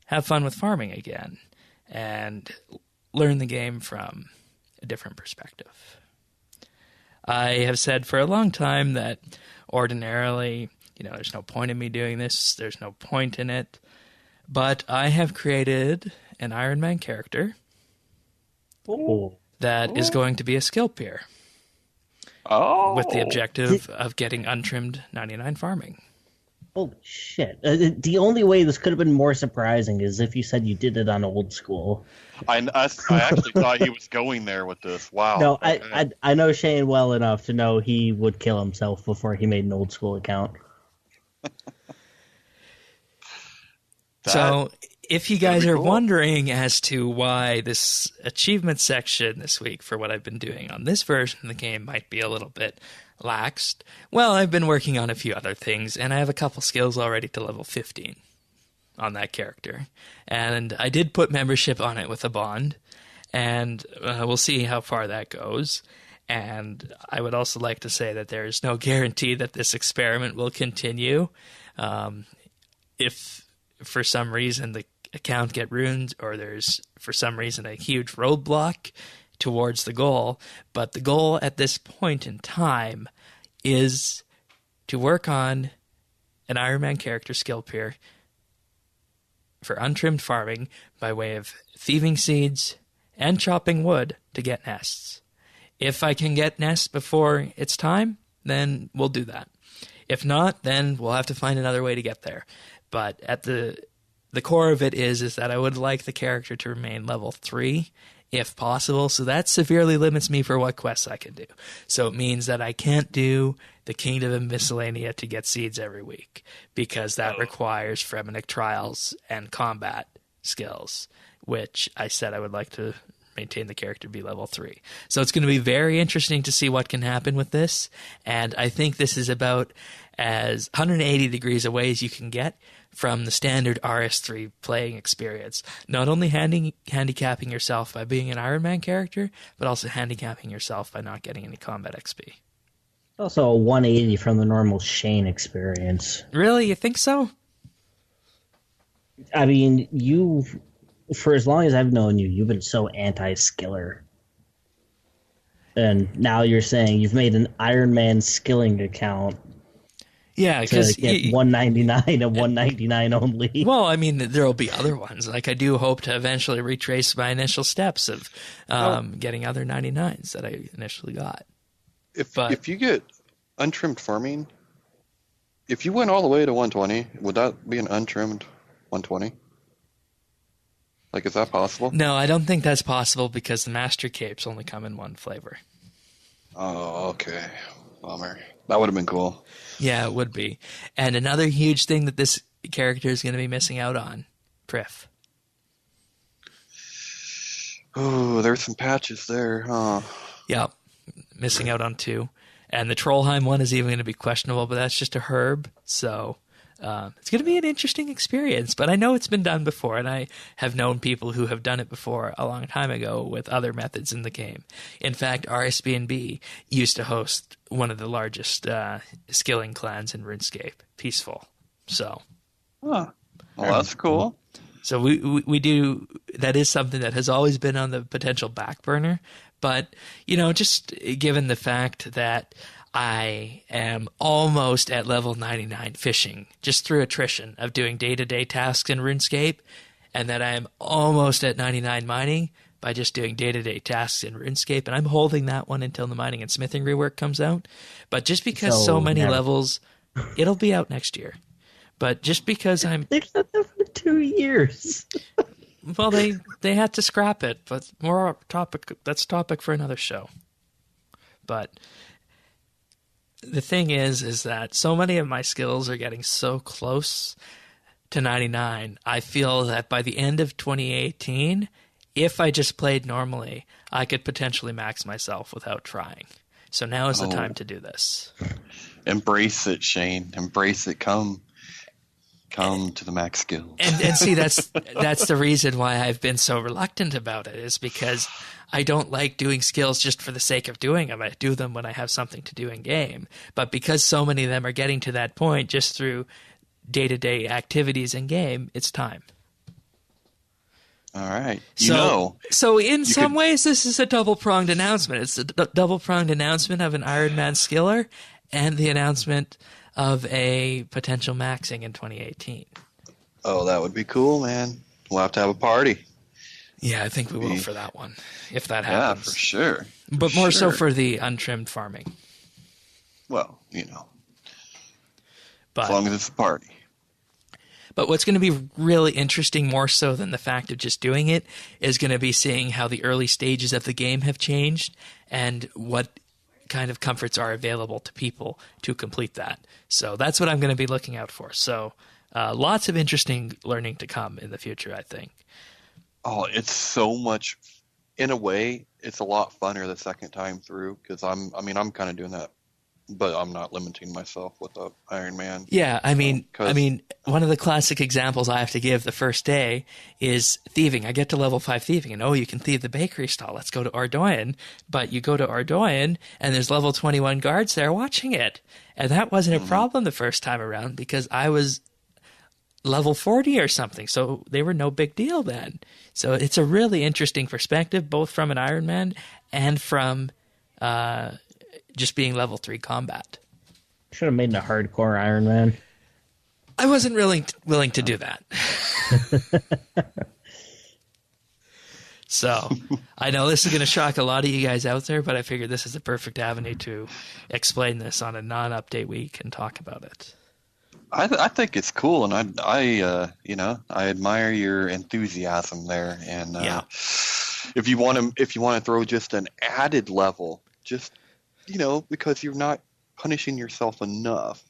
have fun with farming again and learn the game from a different perspective. I have said for a long time that ordinarily, there's no point in me doing this. There's no point in it. But I have created an Iron Man character that is going to be a skill peer. With the objective of getting untrimmed 99 farming. Holy shit. The only way this could have been more surprising is if you said you did it on old school. I actually thought he was going there with this. Wow. No, okay. I know Shane well enough to know he would kill himself before he made an old school account. So, if you guys are wondering as to why this achievement section this week for what I've been doing on this version of the game might be a little bit laxed, well, I've been working on a few other things, and I have a couple skills already to level 15 on that character. And I did put membership on it with a bond, and we'll see how far that goes. And I would also like to say that there is no guarantee that this experiment will continue. If for some reason the account get ruined, or there's for some reason a huge roadblock towards the goal, but the goal at this point in time is to work on an Iron Man character skill peer for untrimmed farming by way of thieving seeds and chopping wood to get nests. If I can get nests before it's time, then we'll do that. If not, then we'll have to find another way to get there. But at the core of it is that I would like the character to remain level 3 if possible. So that severely limits me for what quests I can do. So it means that I can't do the Kingdom of Miscellanea to get seeds every week, because that requires Fremenic trials and combat skills, which I said I would like to maintain the character to be level 3. So it's going to be very interesting to see what can happen with this. And I think this is about as 180 degrees away as you can get from the standard RS3 playing experience. Not only handicapping yourself by being an Iron Man character, but also handicapping yourself by not getting any combat XP. Also a 180 from the normal Shane experience. Really? You think so? I mean, for as long as I've known you, you've been so anti-skiller. And now you're saying you've made an Iron Man skilling account. Yeah, because to get 199 and 199 only. Well, I mean, there will be other ones. Like, I do hope to eventually retrace my initial steps of getting other 99s that I initially got. If you get untrimmed farming, if you went all the way to 120, would that be an untrimmed 120? Like, is that possible? No, I don't think that's possible, because the Master Capes only come in one flavor. Oh, okay. Bummer. That would have been cool. Yeah, it would be. And another huge thing that this character is going to be missing out on, Prif. Oh, there's some patches there, huh? Yeah, missing out on 2. And the Trollheim one is even going to be questionable, but that's just a herb, so it's going to be an interesting experience. But I know it's been done before, and I have known people who have done it before a long time ago with other methods in the game. In fact, RSBANDB used to host one of the largest skilling clans in RuneScape, Peaceful. So, well, that's cool. So we do. That is something that has always been on the potential back burner. But, just given the fact that I am almost at level 99 fishing, just through attrition of doing day-to-day tasks in RuneScape, and that I am almost at 99 mining by just doing day-to-day tasks in RuneScape, and I'm holding that one until the mining and smithing rework comes out. But just because so many levels, it'll be out next year. But just because I'm... They've done that for 2 years. Well, they had to scrap it, but more topic. That's topic for another show. But the thing is that so many of my skills are getting so close to 99. I feel that by the end of 2018, if I just played normally, I could potentially max myself without trying. So now is the time to do this. Embrace it, Shane. Embrace it. Come to the max skills. And see, that's the reason why I've been so reluctant about it, is because I don't like doing skills just for the sake of doing them. I do them when I have something to do in game. But because so many of them are getting to that point just through day-to-day activities in game, it's time. All right. So in some ways, this is a double-pronged announcement. It's a double-pronged announcement of an Iron Man skiller and the announcement of a potential maxing in 2018. Oh, that would be cool, man. We'll have to have a party. Yeah, I think we will for that one, if that happens. Yeah, for sure. But more so for the untrimmed farming. Well, as long as it's a party. But what's going to be really interesting, more so than the fact of just doing it, is going to be seeing how the early stages of the game have changed and what kind of comforts are available to people to complete that. So that's what I'm going to be looking out for. So lots of interesting learning to come in the future, I think. Oh, it's so much. In a way, it's a lot funner the second time through, because I'm kind of doing that but I'm not limiting myself with a Iron Man. Yeah, I mean, one of the classic examples I have to give the first day is thieving. I get to level 5 thieving, and you can thieve the bakery stall. Let's go to Ardoyan. But you go to Ardoyan, and there's level 21 guards there watching it. And that wasn't a problem the first time around because I was level 40 or something, so they were no big deal then. So it's a really interesting perspective, both from an Iron Man and from just being level 3 combat. Should have made it a hardcore Iron Man. I wasn't willing to do that. So I know this is going to shock a lot of you guys out there, but I figured this is the perfect avenue to explain this on a non-update week and talk about it. I think it's cool, and I admire your enthusiasm there. And if you want to throw just an added level, just because you're not punishing yourself enough.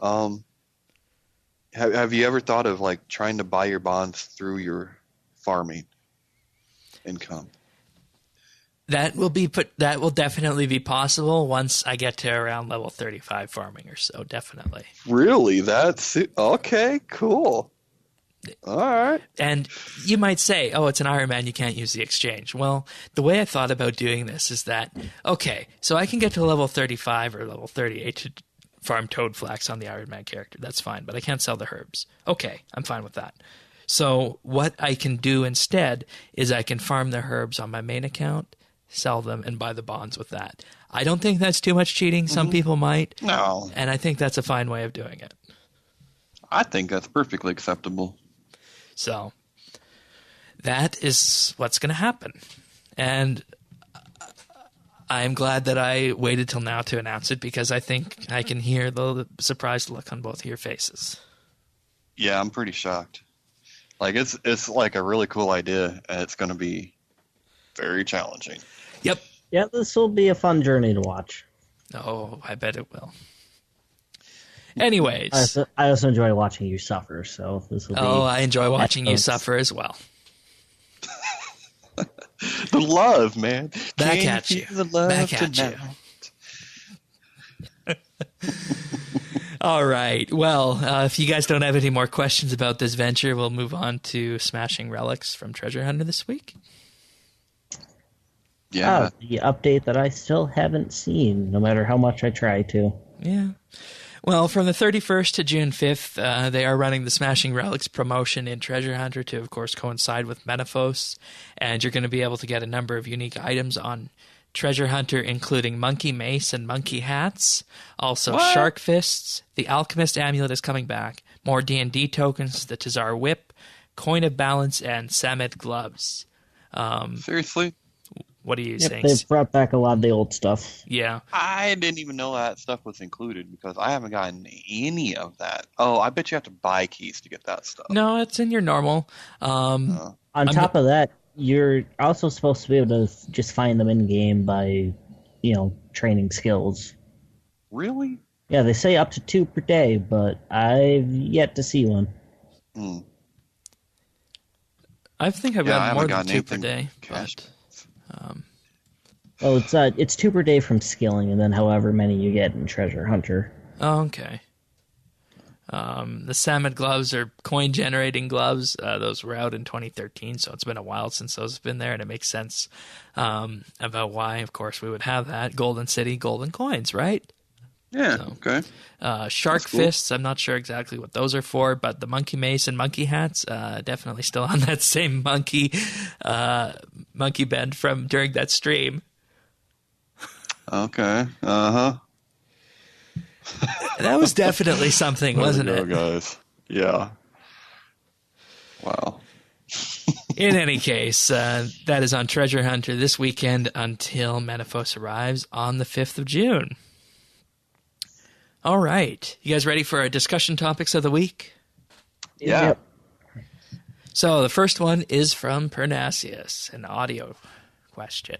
Have you ever thought of like trying to buy your bonds through your farming income? That will definitely be possible once I get to around level 35 farming or so, definitely. Really? That's okay, cool. All right. And you might say, it's an Iron Man, you can't use the exchange. Well, the way I thought about doing this is that, so I can get to level 35 or level 38 to farm Toad Flax on the Iron Man character. That's fine, but I can't sell the herbs. Okay, I'm fine with that. So what I can do instead is I can farm the herbs on my main account, sell them, and buy the bonds with that. I don't think that's too much cheating. Some people might. No. And I think that's a fine way of doing it. I think that's perfectly acceptable. So that is what's going to happen. And I'm glad that I waited till now to announce it because I think I can hear the surprised look on both of your faces. Yeah, I'm pretty shocked. Like it's like a really cool idea, and it's going to be very challenging. Yep. Yeah, this will be a fun journey to watch. Oh, I bet it will. Anyways. I also enjoy watching you suffer, so this will be... Oh, I enjoy watching you suffer as well. The love, man. Back at you. The love Back at you. All right. Well, if you guys don't have any more questions about this venture, we'll move on to smashing relics from Treasure Hunter this week. Yeah. The update that I still haven't seen, no matter how much I try to. Yeah. Well, from the 31st to June 5th, they are running the Smashing Relics promotion in Treasure Hunter to, of course, coincide with Menaphos. And you're going to be able to get a number of unique items on Treasure Hunter, including Monkey Mace and Monkey Hats. Also, Shark Fists. The Alchemist Amulet is coming back. More D&D tokens, the Tazar Whip, Coin of Balance, and Samet Gloves. Seriously? What are you saying? They've brought back a lot of the old stuff. Yeah. I didn't even know that stuff was included because I haven't gotten any of that. Oh, I bet you have to buy keys to get that stuff. No, it's in your normal. On top of that, you're also supposed to be able to just find them in-game by, training skills. Really? Yeah, they say up to 2 per day, but I've yet to see one. I think I've gotten more than 2 per day. It's 2 per day from skilling, and then however many you get in Treasure Hunter. Oh, okay. The Samet gloves are coin-generating gloves. Those were out in 2013, so it's been a while since those have been there, and it makes sense about why, of course, we would have that. Golden City, golden coins, right? Yeah, okay. Shark Fists, I'm not sure exactly what those are for, but the Monkey Mace and Monkey Hats, definitely still on that same monkey bend from during that stream. Okay, uh-huh. That was definitely something, wasn't it? Guys. Yeah. Wow. In any case, that is on Treasure Hunter this weekend until Menaphos arrives on the 5th of June. All right. You guys ready for our discussion topics of the week? Yeah. Yep. So the first one is from Pernasius, an audio question.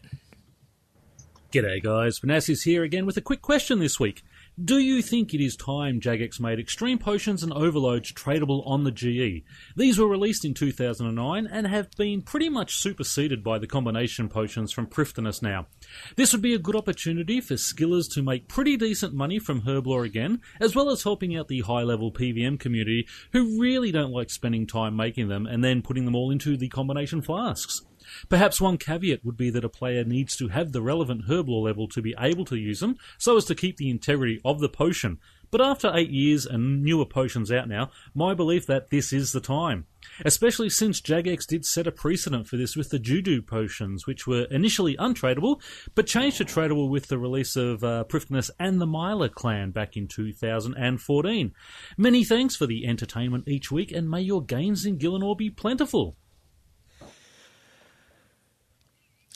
G'day guys, Pernasius here again with a quick question this week. Do you think it is time Jagex made Extreme Potions and Overloads tradable on the GE? These were released in 2009 and have been pretty much superseded by the combination potions from Prifddinas now. This would be a good opportunity for skillers to make pretty decent money from Herblore again, as well as helping out the high-level PVM community who really don't like spending time making them and then putting them all into the combination flasks. Perhaps one caveat would be that a player needs to have the relevant Herblore level to be able to use them, so as to keep the integrity of the potion. But after 8 years and newer potions out now, my belief that this is the time. Especially since Jagex did set a precedent for this with the Judo potions, which were initially untradeable, but changed to tradable with the release of Prifddinas and the Myla clan back in 2014. Many thanks for the entertainment each week, and may your gains in Gielinor be plentiful.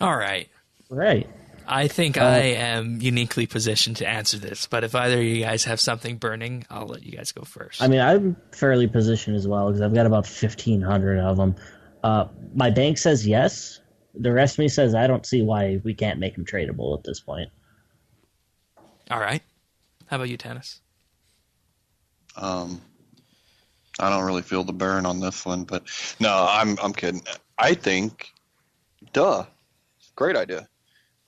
All right. Right. I think I am uniquely positioned to answer this, but if either of you guys have something burning, I'll let you guys go first. I mean, I'm fairly positioned as well because I've got about 1,500 of them. My bank says yes. The rest of me says I don't see why we can't make them tradable at this point. All right. How about you, Tanis? I don't really feel the burn on this one, but no, I'm kidding. I think, great idea.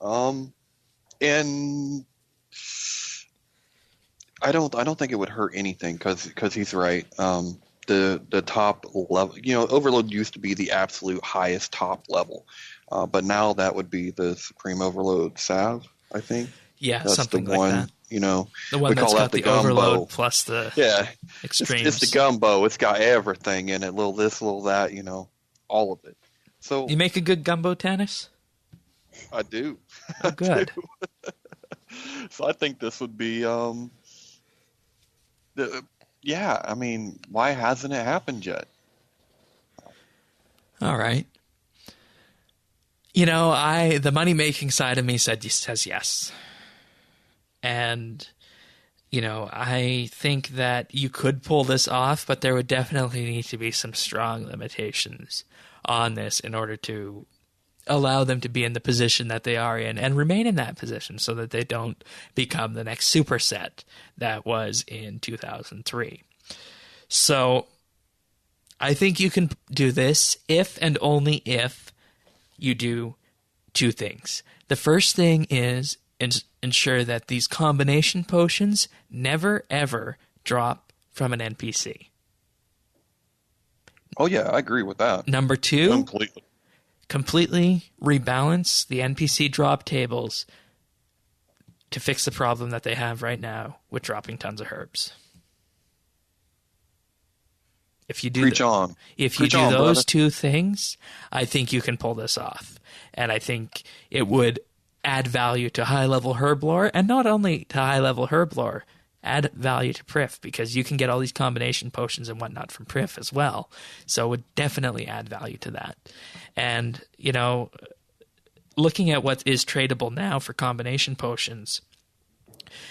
And I don't think it would hurt anything because he's right. The top level, Overload used to be the absolute highest top level, but now that would be the Supreme Overload Salve, I think. Yeah, that's something the like one, that. The one we that's call got that the Overload plus the extremes. It's the gumbo. It's got everything in it. Little this, little that. All of it. So you make a good gumbo, Tanis? I do. Oh, good. So I think this would be, yeah. I mean, why hasn't it happened yet? All right. The money-making side of me says yes. And, I think that you could pull this off, but there would definitely need to be some strong limitations on this in order to allow them to be in the position that they are in and remain in that position so that they don't become the next superset that was in 2003. So I think you can do this if and only if you do two things. The first thing is ensure that these combination potions never, ever drop from an NPC. Oh, yeah, I agree with that. Number two, completely rebalance the NPC drop tables to fix the problem that they have right now with dropping tons of herbs. If you do those two things, I think you can pull this off. And I think it would add value to high-level herblore, and not only to high-level herblore, add value to Prif, because you can get all these combination potions and whatnot from Prif as well. So it would definitely add value to that. And, looking at what is tradable now for combination potions,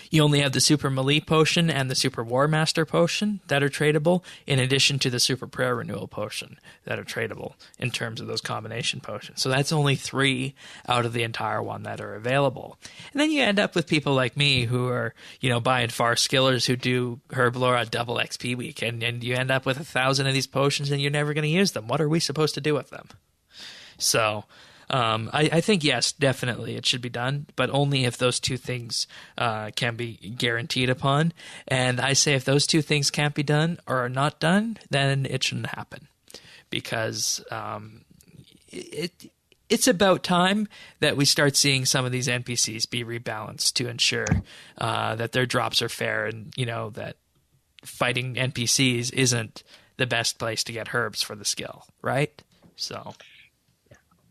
you only have the Super Melee potion and the Super War Master potion that are tradable, in addition to the Super Prayer Renewal potion that are tradable in terms of those combination potions. So that's only 3 out of the entire one that are available. And then you end up with people like me who are, buying far skillers who do Herblore on double XP week, and you end up with 1,000 of these potions and you're never going to use them. What are we supposed to do with them? So I think, yes, definitely it should be done, but only if those two things can be guaranteed upon. And I say if those two things can't be done or are not done, then it shouldn't happen. Because it's about time that we start seeing some of these NPCs be rebalanced to ensure that their drops are fair, and, that fighting NPCs isn't the best place to get herbs for the skill, right? So...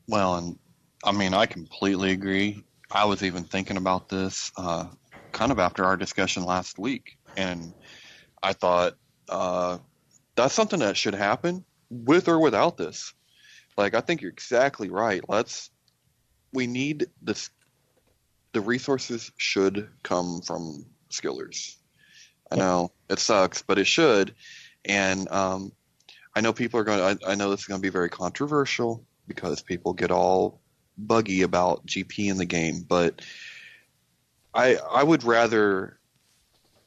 Well, and I mean, I completely agree. I was even thinking about this kind of after our discussion last week, and I thought that's something that should happen with or without this. Like, I think you're exactly right. We need this. The resources should come from skillers. I know it sucks, but it should. And I know people are going to, I know this is going to be very controversial, because people get all buggy about GP in the game, but I would rather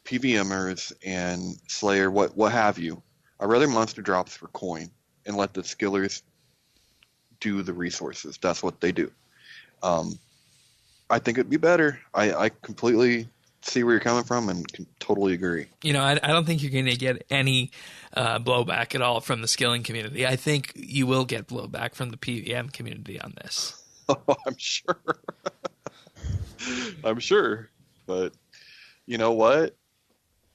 PVMers and Slayer, what have you. I'd rather monster drops for coin and let the skillers do the resources. That's what they do. I think it'd be better. I completely see where you're coming from and can totally agree. I don't think you're going to get any blowback at all from the skilling community. I think you will get blowback from the PVM community on this. Oh, I'm sure. I'm sure. But you know what?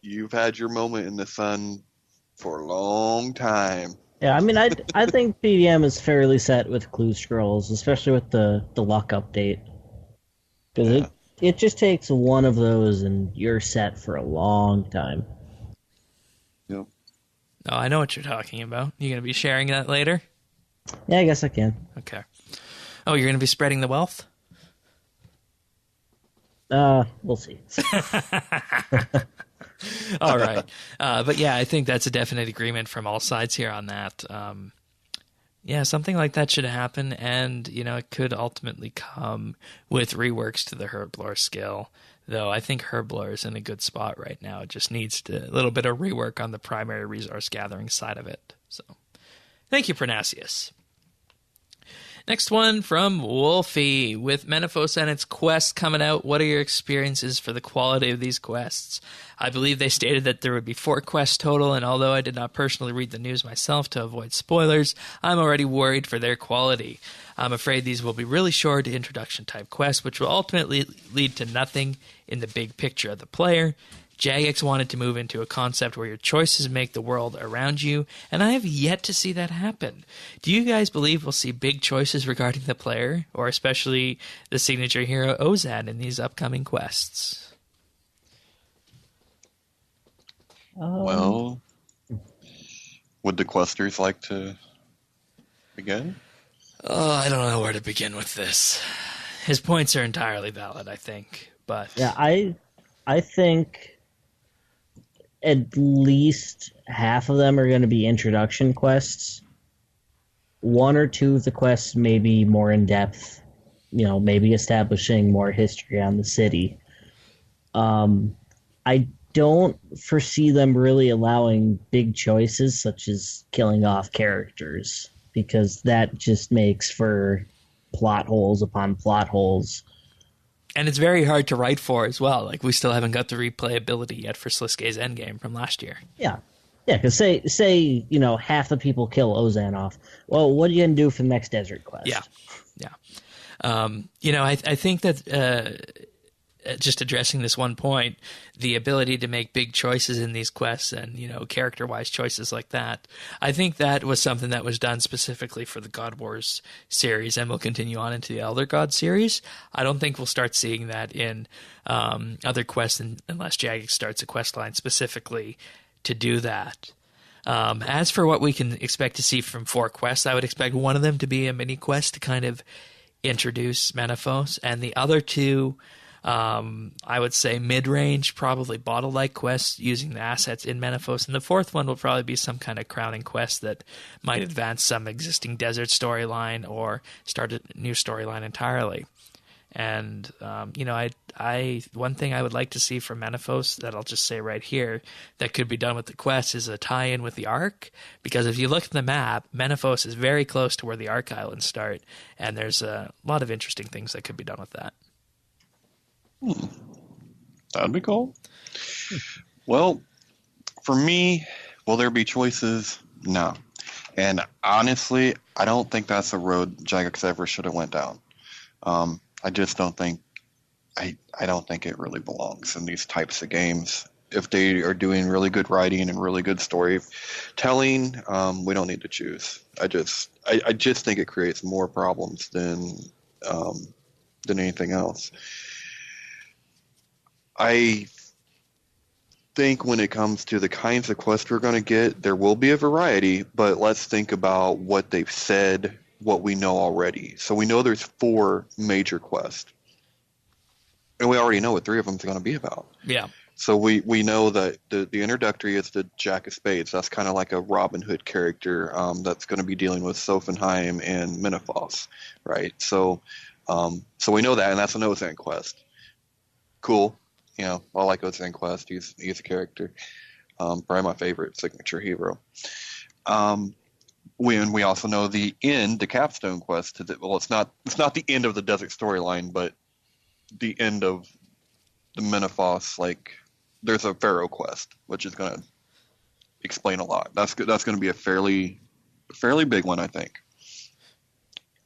You've had your moment in the sun for a long time. Yeah, I mean, I think PVM is fairly set with clue scrolls, especially with the luck update. Because it just takes one of those and you're set for a long time. Yep. Oh, I know what you're talking about. You going to be sharing that later? Yeah, I guess I can. Okay. Oh, you're going to be spreading the wealth? We'll see. All right. But yeah, I think that's a definite agreement from all sides here on that. Yeah, something like that should happen, and, it could ultimately come with reworks to the Herblore skill, though I think Herblore is in a good spot right now. It just needs a little bit of rework on the primary resource gathering side of it. So, thank you, Pernasius. Next one from Wolfie. With Menaphos and its quest coming out, what are your experiences for the quality of these quests? I believe they stated that there would be 4 quests total, and although I did not personally read the news myself to avoid spoilers, I'm already worried for their quality. I'm afraid these will be really short introduction-type quests, which will ultimately lead to nothing in the big picture of the player. Jagex wanted to move into a concept where your choices make the world around you, and I have yet to see that happen. Do you guys believe we'll see big choices regarding the player, or especially the signature hero Ozan in these upcoming quests? Well, would the questers like to begin? Oh, I don't know where to begin with this. His points are entirely valid, I think, but... Yeah, I think at least half of them are going to be introduction quests. 1 or 2 of the quests may be more in-depth, maybe establishing more history on the city. I don't foresee them really allowing big choices, such as killing off characters, because that just makes for plot holes upon plot holes. And it's very hard to write for as well. Like, we still haven't got the replayability yet for Sliske's Endgame from last year. Yeah. Yeah, because say, half the people kill Ozan off. Well, what are you going to do for the next desert quest? Yeah. I think that just addressing this one point, the ability to make big choices in these quests and, character-wise choices like that, I think that was something that was done specifically for the God Wars series and will continue on into the Elder God series. I don't think we'll start seeing that in other quests unless Jagex starts a quest line specifically to do that. As for what we can expect to see from 4 quests, I would expect one of them to be a mini quest to kind of introduce Menaphos, and the other 2... I would say mid-range, probably bottle-like quests using the assets in Menaphos, and the 4th one will probably be some kind of crowning quest that might advance some existing desert storyline or start a new storyline entirely. And one thing I would like to see from Menaphos that I'll just say right here that could be done with the quest is a tie-in with the Ark, because if you look at the map, Menaphos is very close to where the Ark Islands start, and there's a lot of interesting things that could be done with that. That'd be cool. Well, for me, will there be choices? No. And honestly, I don't think that's a road Jagex ever should have went down. I just don't think I don't think it really belongs in these types of games. If they are doing really good writing and really good storytelling, we don't need to choose. I just think it creates more problems than anything else. I think when it comes to the kinds of quests we're going to get, there will be a variety, but let's think about what they've said, what we know already. So we know there's 4 major quests, and we already know what 3 of them is going to be about. Yeah. So we know that the introductory is the Jack of Spades. That's kind of like a Robin Hood character that's going to be dealing with Sophenheim and Menaphos, right? So we know that, and that's an Ozan quest. Cool. I like Ozen Quest. He's a character. Probably my favorite signature hero. We also know the end, the capstone quest. It's not the end of the desert storyline, but the end of the Menaphos. Like, there's a Pharaoh quest, which is going to explain a lot. That's going to be a fairly big one, I think.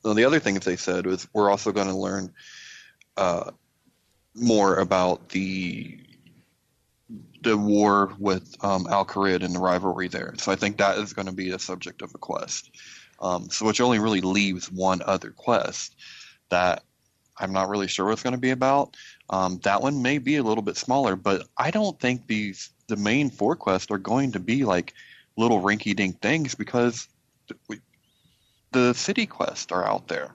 So the other things they said was we're also going to learn more about the war with Al-Kharid and the rivalry there. So I think that is going to be the subject of a quest. So which only really leaves one other quest that I'm not really sure what it's going to be about. That one may be a little bit smaller, but I don't think the main 4 quests are going to be like little rinky-dink things, because the city quests are out there.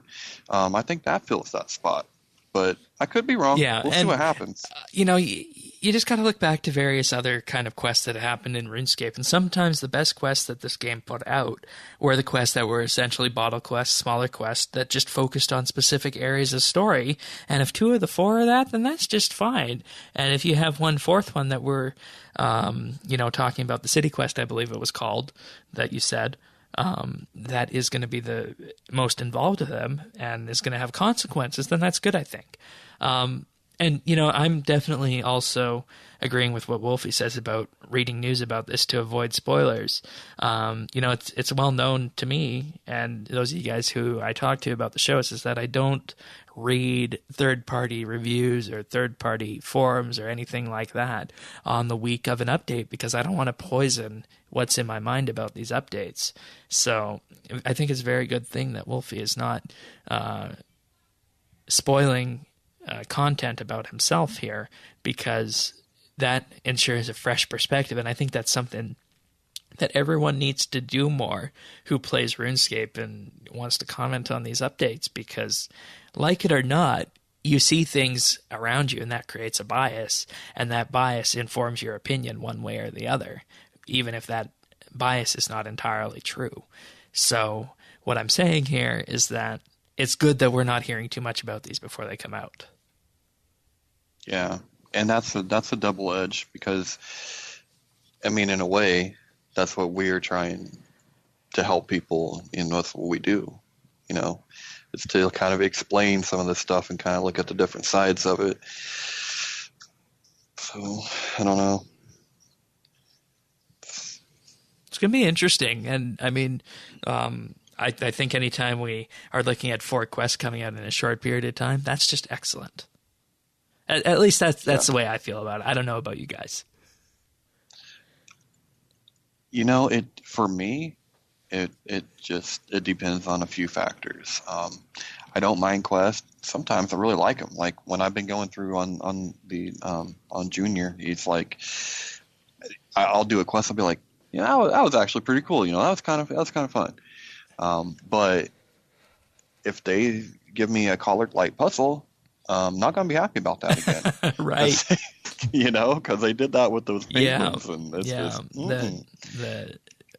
I think that fills that spot. But I could be wrong. Yeah, we'll see what happens. You just got to look back to various other kind of quests that happened in RuneScape, and sometimes the best quests that this game put out were the quests that were essentially bottle quests, smaller quests that just focused on specific areas of story. And if 2 of the 4 are that, then that's just fine. And if you have 1/4 one that we're, talking about, the city quest, I believe it was called, that you said. That is going to be the most involved of them and is going to have consequences, then that's good, I think. And I'm definitely also agreeing with what Wolfie says about reading news about this to avoid spoilers. It's well known to me and those of you guys who I talk to about the shows is that I don't read third-party reviews or third-party forums or anything like that on the week of an update, because I don't want to poison what's in my mind about these updates. So I think it's a very good thing that Wolfie is not spoiling content about himself here, because that ensures a fresh perspective, and I think that's something that everyone needs to do more who plays RuneScape and wants to comment on these updates, because like it or not, you see things around you and that creates a bias, and that bias informs your opinion one way or the other, even if that bias is not entirely true. So what I'm saying here is that it's good that we're not hearing too much about these before they come out. Yeah, and that's a double edge, because, I mean, in a way, that's what we're trying to help people, that's what we do, It's to kind of explain some of this stuff and kind of look at the different sides of it. So, I don't know. It's going to be interesting. And, I mean, I think anytime we are looking at 4 quests coming out in a short period of time, that's just excellent. At least that's the way I feel about it. I don't know about you guys. For me, it depends on a few factors. I don't mind quests. Sometimes I really like them. Like when I've been going through on Junior, it's like I'll do a quest. I'll be like, that was actually pretty cool. That was kind of fun. But if they give me a colored light puzzle, I'm not going to be happy about that again. Right. Because they did that with those penguins. Yeah. And it's just,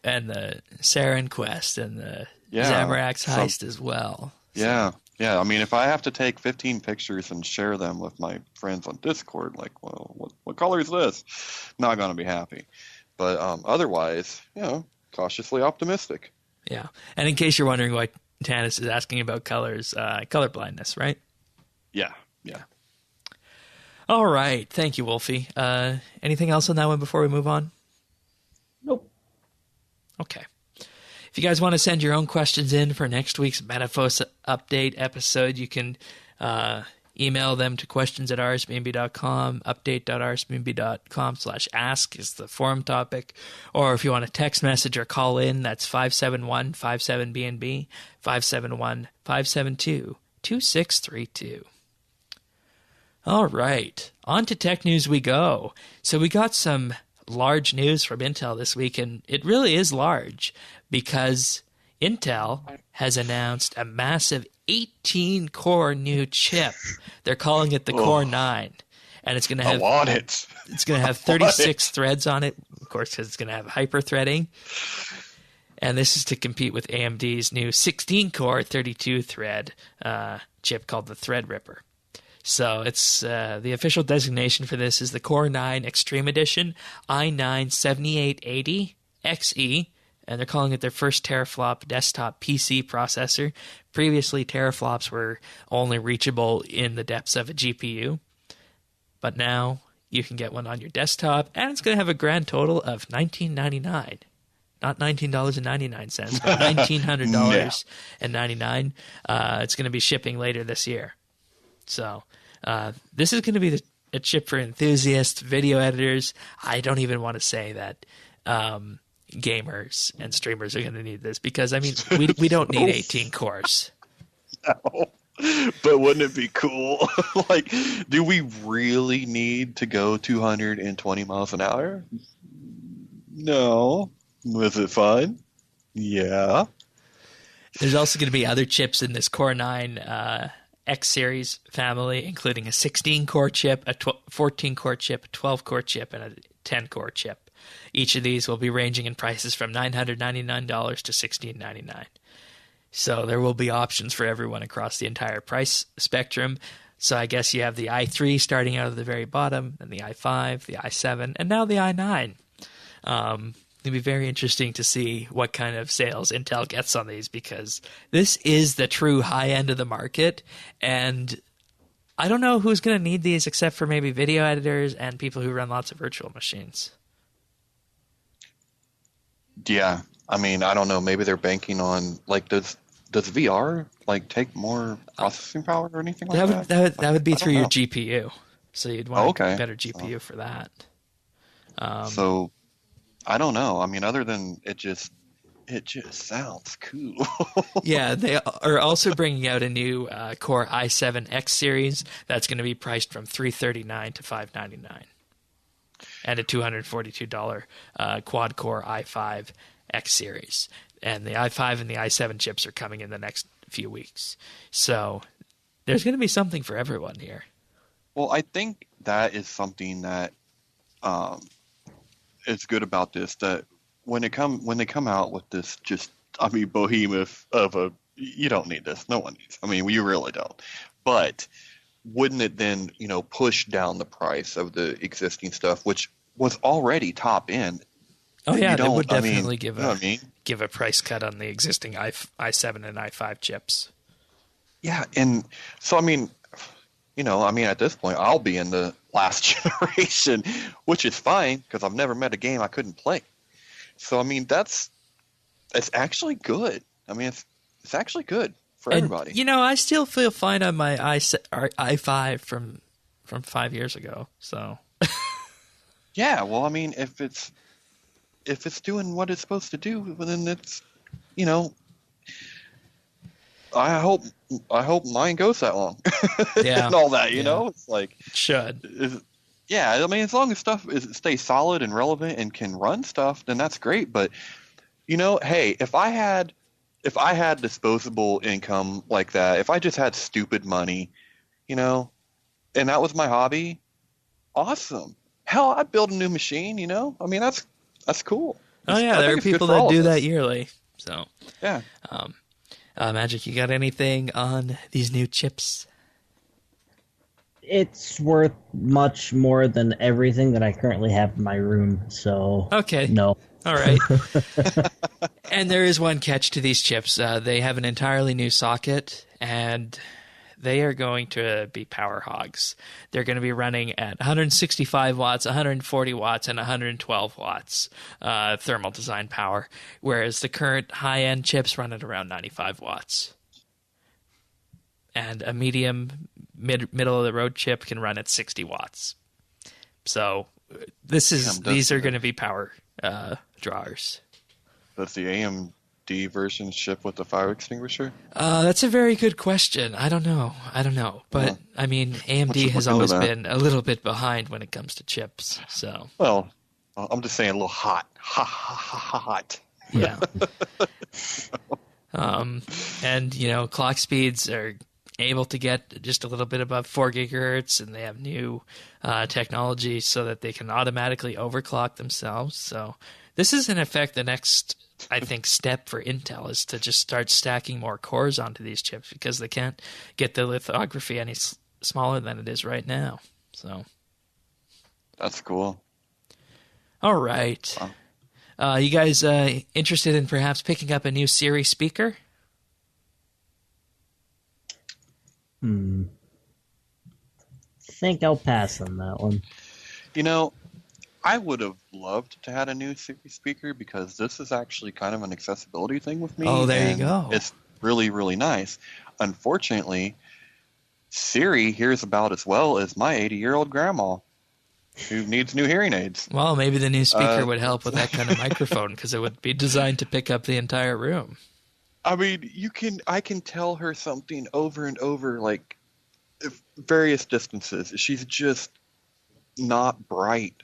the Saren quest and the Zamorak's heist as well. Yeah. Yeah. I mean, if I have to take 15 pictures and share them with my friends on Discord, like, well, what color is this? Not going to be happy. But otherwise, cautiously optimistic. Yeah. And in case you're wondering why Tanis is asking about colors, color blindness, right? Yeah. All right. Thank you, Wolfie. Anything else on that one before we move on? Nope. Okay. If you guys want to send your own questions in for next week's Menaphos update episode, you can email them to questions@rsbnb.com. Update.rsbnb.com/ask is the forum topic. Or if you want a text message or call in, that's 571-57BNB, 571-572-2632. All right, on to tech news we go. So we got some large news from Intel this week, and it really is large because Intel has announced a massive 18-core new chip. They're calling it the Core 9, and it's going to have It's going to have 36 threads on it, of course, because it's going to have hyper-threading. And this is to compete with AMD's new 16-core 32-thread chip called the Threadripper. So it's the official designation for this is the Core 9 Extreme Edition i9-7880XE, and they're calling it their first teraflop desktop PC processor. Previously, teraflops were only reachable in the depths of a GPU, but now you can get one on your desktop, and it's going to have a grand total of $19.99. Not $19.99, but $1,900.99. It's going to be shipping later this year. So this is going to be a chip for enthusiasts, video editors. I don't even want to say that gamers and streamers are going to need this because, I mean, we don't need 18 cores. No. But wouldn't it be cool? Like, do we really need to go 220 miles an hour? No. Was it fun? Yeah. There's also going to be other chips in this Core 9 X series family, including a 16-core chip, a 14-core chip, a 12-core chip, and a 10-core chip. Each of these will be ranging in prices from $999 to $1,699. So there will be options for everyone across the entire price spectrum. So I guess you have the i3 starting out at the very bottom, and the i5, the i7, and now the i9. It'll be very interesting to see what kind of sales Intel gets on these, because this is the true high end of the market, and I don't know who's going to need these except for maybe video editors and people who run lots of virtual machines. Yeah, I mean, I don't know. Maybe they're banking on, like, does VR like take more processing power or anything like that? That would be through your GPU, so you'd want a better GPU for that. So I don't know. I mean, other than it just sounds cool. Yeah, they are also bringing out a new Core i7 X series that's going to be priced from $339 to $599, and a $242 quad core i5 X series. And the i5 and the i7 chips are coming in the next few weeks. So there's going to be something for everyone here. Well, I think that is something that is good about this, that when they come out with this behemoth of a, you don't need this, no one needs, I mean, you really don't, but wouldn't it then, push down the price of the existing stuff, which was already top end? Oh yeah, they would definitely give a price cut on the existing i7 and i5 chips. Yeah, and so I mean, at this point, I'll be in the last generation, which is fine because I've never met a game I couldn't play. So I mean, it's actually good. I mean, it's actually good for everybody. I still feel fine on my i5 from 5 years ago. So yeah, well, I mean, if it's doing what it's supposed to do, then it's, I hope mine goes that long. Yeah. And all that, you know, it's like it should. Yeah, I mean, as long as stuff stays solid and relevant and can run stuff, then that's great. But hey, if I had disposable income like that, if I just had stupid money, and that was my hobby, awesome. Hell, I'd build a new machine. I mean, that's cool. Oh yeah, there are people that do that yearly. So yeah. Magic, you got anything on these new chips? It's worth much more than everything that I currently have in my room. So okay, no. All right. And there is one catch to these chips. They have an entirely new socket, and they are going to be power hogs. They're going to be running at 165 watts, 140 watts, and 112 watts thermal design power, whereas the current high-end chips run at around 95 watts. And a medium, middle-of-the-road chip can run at 60 watts. So these are going to be power drawers. Does the AMD version ship with the fire extinguisher? That's a very good question. I don't know. But, I mean, AMD has always been a little bit behind when it comes to chips. So. Well, I'm just saying a little hot. Hot. Yeah. And, clock speeds are able to get just a little bit above 4 gigahertz, and they have new technology so that they can automatically overclock themselves. So this is, in effect, the next, I think, step for Intel is to just start stacking more cores onto these chips because they can't get the lithography any smaller than it is right now. So that's cool. All right. Wow. You guys interested in perhaps picking up a new Siri speaker? I think I'll pass on that one. You know, I would have loved to had a new Siri speaker because this is actually kind of an accessibility thing with me. Oh, there you and go. It's really, really nice. Unfortunately, Siri hears about as well as my 80-year-old grandma who needs new hearing aids. Well, maybe the new speaker would help with that kind of microphone because it would be designed to pick up the entire room. I mean, I can tell her something over and over, like various distances. She's just not bright.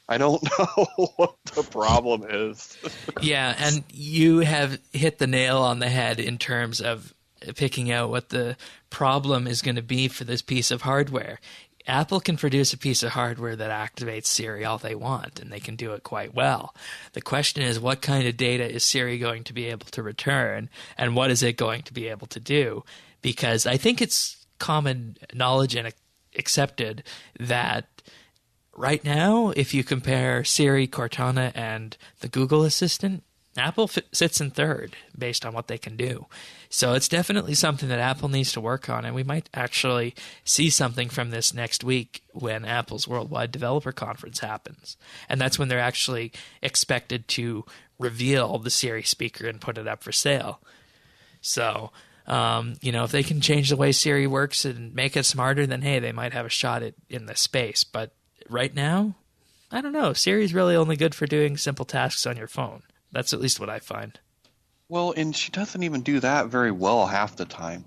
I don't know what the problem is. Yeah, and you have hit the nail on the head in terms of picking out what the problem is going to be for this piece of hardware. Apple can produce a piece of hardware that activates Siri all they want, and they can do it quite well. The question is, what kind of data is Siri going to be able to return, and what is it going to be able to do? Because I think it's common knowledge and accepted that right now, if you compare Siri, Cortana, and the Google Assistant, Apple sits in third based on what they can do. So it's definitely something that Apple needs to work on, and we might actually see something from this next week when Apple's Worldwide Developer Conference happens. And that's when they're actually expected to reveal the Siri speaker and put it up for sale. So, if they can change the way Siri works and make it smarter, then hey, they might have a shot in this space. But right now, I don't know. Siri's really only good for doing simple tasks on your phone. That's at least what I find. Well, and she doesn't even do that very well half the time.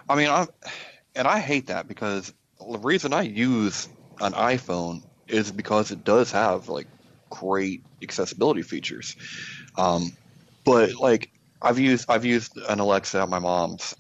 I mean, I hate that because the reason I use an iPhone is because it does have like great accessibility features. But like I've used an Alexa at my mom's.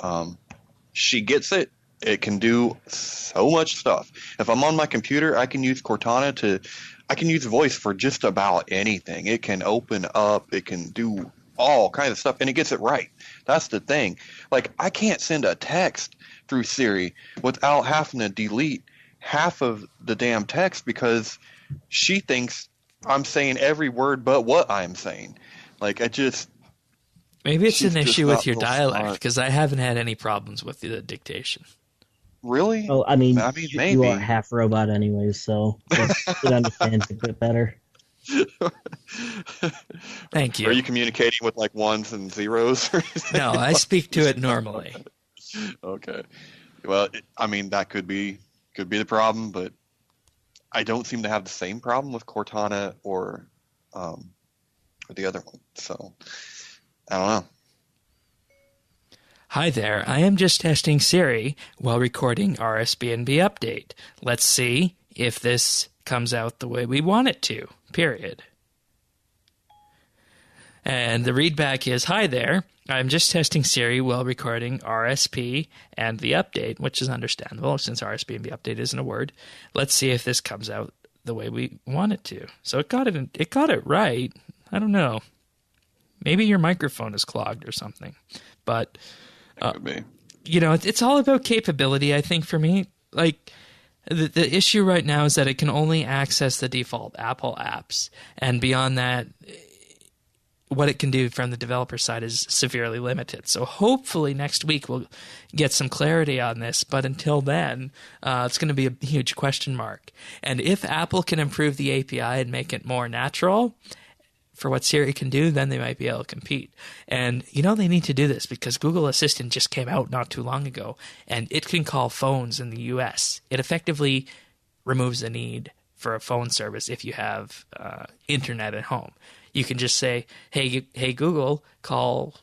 She gets it. It can do so much stuff. If I'm on my computer, I can use Cortana I can use voice for just about anything. It can open up. It can do all kinds of stuff, and it gets it right. That's the thing. Like, I can't send a text through Siri without having to delete half of the damn text because she thinks I'm saying every word but what I'm saying. Like, Maybe it's an issue with your dialect, because I haven't had any problems with the dictation. Really? Oh, I mean maybe. You are half robot anyways, so it understands a bit better. Thank you. Are you communicating with like ones and zeros? No, I speak to it normally. Okay. Well, that could be the problem, but I don't seem to have the same problem with Cortana or the other one. So I don't know. Hi there, I am just testing Siri while recording RSBANDB update. Let's see if this comes out the way we want it to, period. And the readback is, hi there, I'm just testing Siri while recording RSP and the update, which is understandable since RSBANDB update isn't a word. Let's see if this comes out the way we want it to. So it got it right. I don't know. Maybe your microphone is clogged or something. But could be. It's all about capability, I think, for me. Like, the issue right now is that it can only access the default Apple apps. And beyond that, what it can do from the developer side is severely limited. So hopefully next week we'll get some clarity on this. But until then, it's going to be a huge question mark. And if Apple can improve the API and make it more natural for what Siri can do, then they might be able to compete. And, they need to do this because Google Assistant just came out not too long ago, and it can call phones in the U.S. It effectively removes the need for a phone service if you have internet at home. You can just say, hey Google, call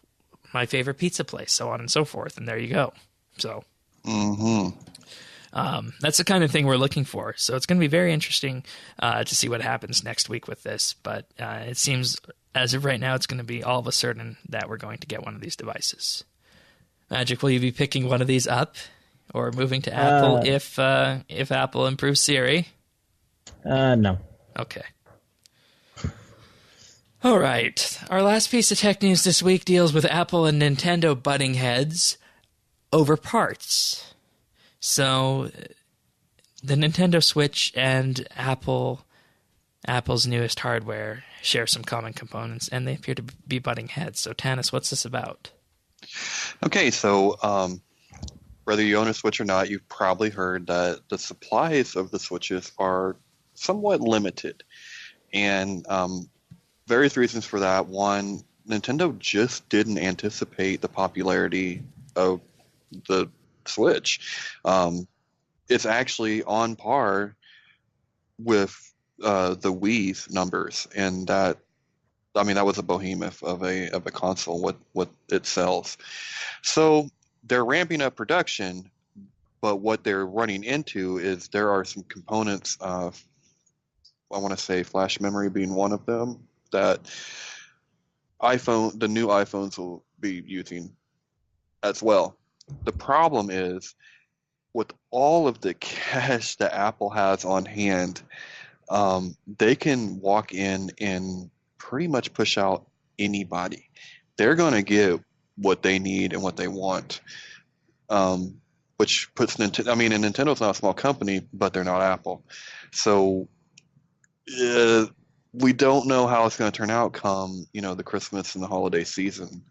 my favorite pizza place, so on and so forth, and there you go. So that's the kind of thing we're looking for. So it's going to be very interesting to see what happens next week with this. But it seems, as of right now, it's going to be all of a certain that we're going to get one of these devices. Magic, will you be picking one of these up or moving to Apple if Apple improves Siri? No. Okay. All right. Our last piece of tech news this week deals with Apple and Nintendo butting heads over parts. So the Nintendo Switch and Apple's newest hardware share some common components, and they appear to be butting heads. So, Tanis, what's this about? Okay, so whether you own a Switch or not, you've probably heard that the supplies of the Switches are somewhat limited. And various reasons for that. One, Nintendo just didn't anticipate the popularity of the Switch. It's actually on par with the Wii's numbers, and that was a behemoth of a console. What it sells, so they're ramping up production, but what they're running into is there are some components. I want to say flash memory being one of them that the new iPhones will be using as well. The problem is with all of the cash that Apple has on hand, they can walk in and pretty much push out anybody. They're going to get what they need and what they want, which puts Nintendo. I mean, and Nintendo's not a small company, but they're not Apple. So we don't know how it's going to turn out come, the Christmas and the holiday season,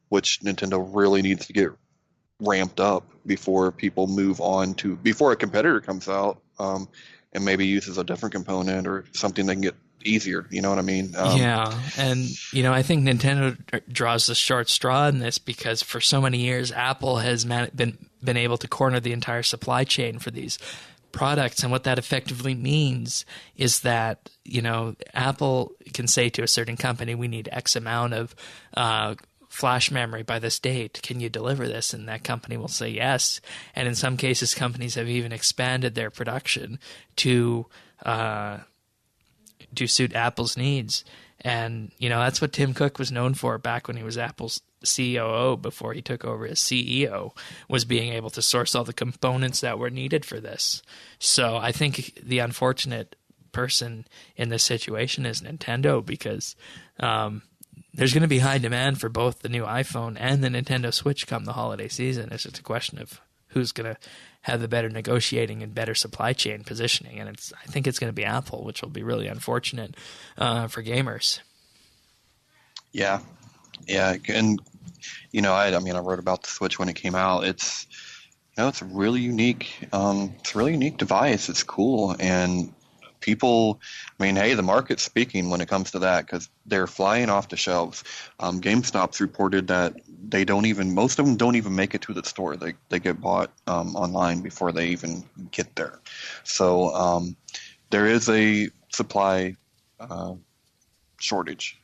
which Nintendo really needs to get ramped up before people move on to, before a competitor comes out and maybe uses a different component or something they can get easier. You know what I mean? Yeah. And, I think Nintendo draws the short straw in this because for so many years, Apple has been able to corner the entire supply chain for these products. And what that effectively means is that, Apple can say to a certain company, we need X amount of flash memory by this date. Can you deliver this? And that company will say yes. And in some cases, companies have even expanded their production to suit Apple's needs. And, that's what Tim Cook was known for back when he was Apple's COO before he took over as CEO, was being able to source all the components that were needed for this. So I think the unfortunate person in this situation is Nintendo because there's going to be high demand for both the new iPhone and the Nintendo Switch come the holiday season. It's just a question of who's going to have the better negotiating and better supply chain positioning. And I think it's going to be Apple, which will be really unfortunate for gamers. Yeah. And, I wrote about the Switch when it came out. It's, it's a really unique, device. It's cool. And people, hey, the market's speaking when it comes to that because they're flying off the shelves. GameStop's reported that most of them don't even make it to the store. They get bought online before they even get there. So there is a supply shortage.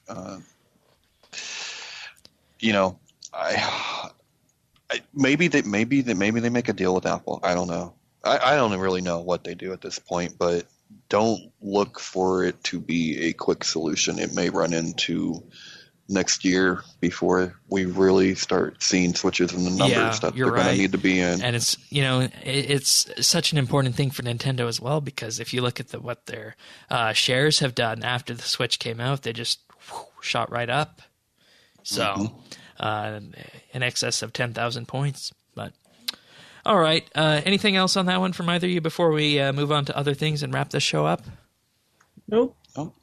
Maybe they make a deal with Apple. I don't know. I don't really know what they do at this point, but don't look for it to be a quick solution. It may run into next year before we really start seeing switches in the numbers that they're going to need to be in. And it's, it's such an important thing for Nintendo as well, because if you look at what their shares have done after the Switch came out, they just shot right up. So in excess of 10,000 points. But all right. Anything else on that one from either of you before we move on to other things and wrap this show up? Nope. Oh.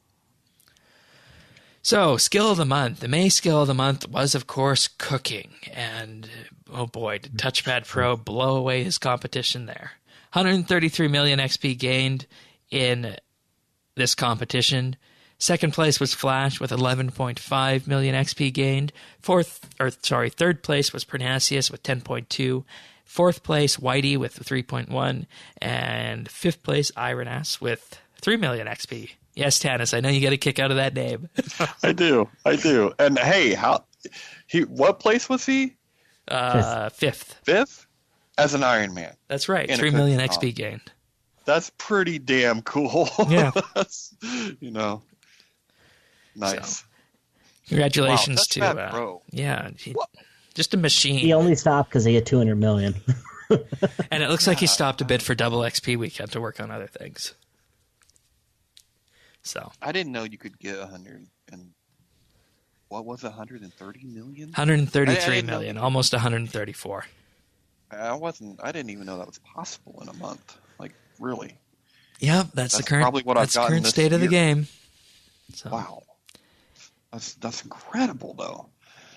So, skill of the month. The May skill of the month was, of course, cooking. And, oh boy, did Touchpad Pro blow away his competition there. 133 million XP gained in this competition. Second place was Flash with 11.5 million XP gained. Third place was Pernasius with 10.2. Fourth place, Whitey with 3.1. And fifth place, Ironas with 3 million XP. Yes, Tanis, I know you get a kick out of that name. I do. And hey, what place was he? Fifth. Fifth? As an Iron Man. That's right. 3 million XP gained. That's pretty damn cool. Yeah. That's, nice. So, congratulations to Pro. Yeah. Just a machine. He only stopped because he had 200 million. And it looks like he stopped a bit for double XP weekend to work on other things. So I didn't know you could get 100 and what was 130 million? 133 million, almost 134. I didn't even know that was possible in a month. Like, really? Yep, that's the current, probably what I've gotten current this state of the year. game. So. Wow. That's incredible, though.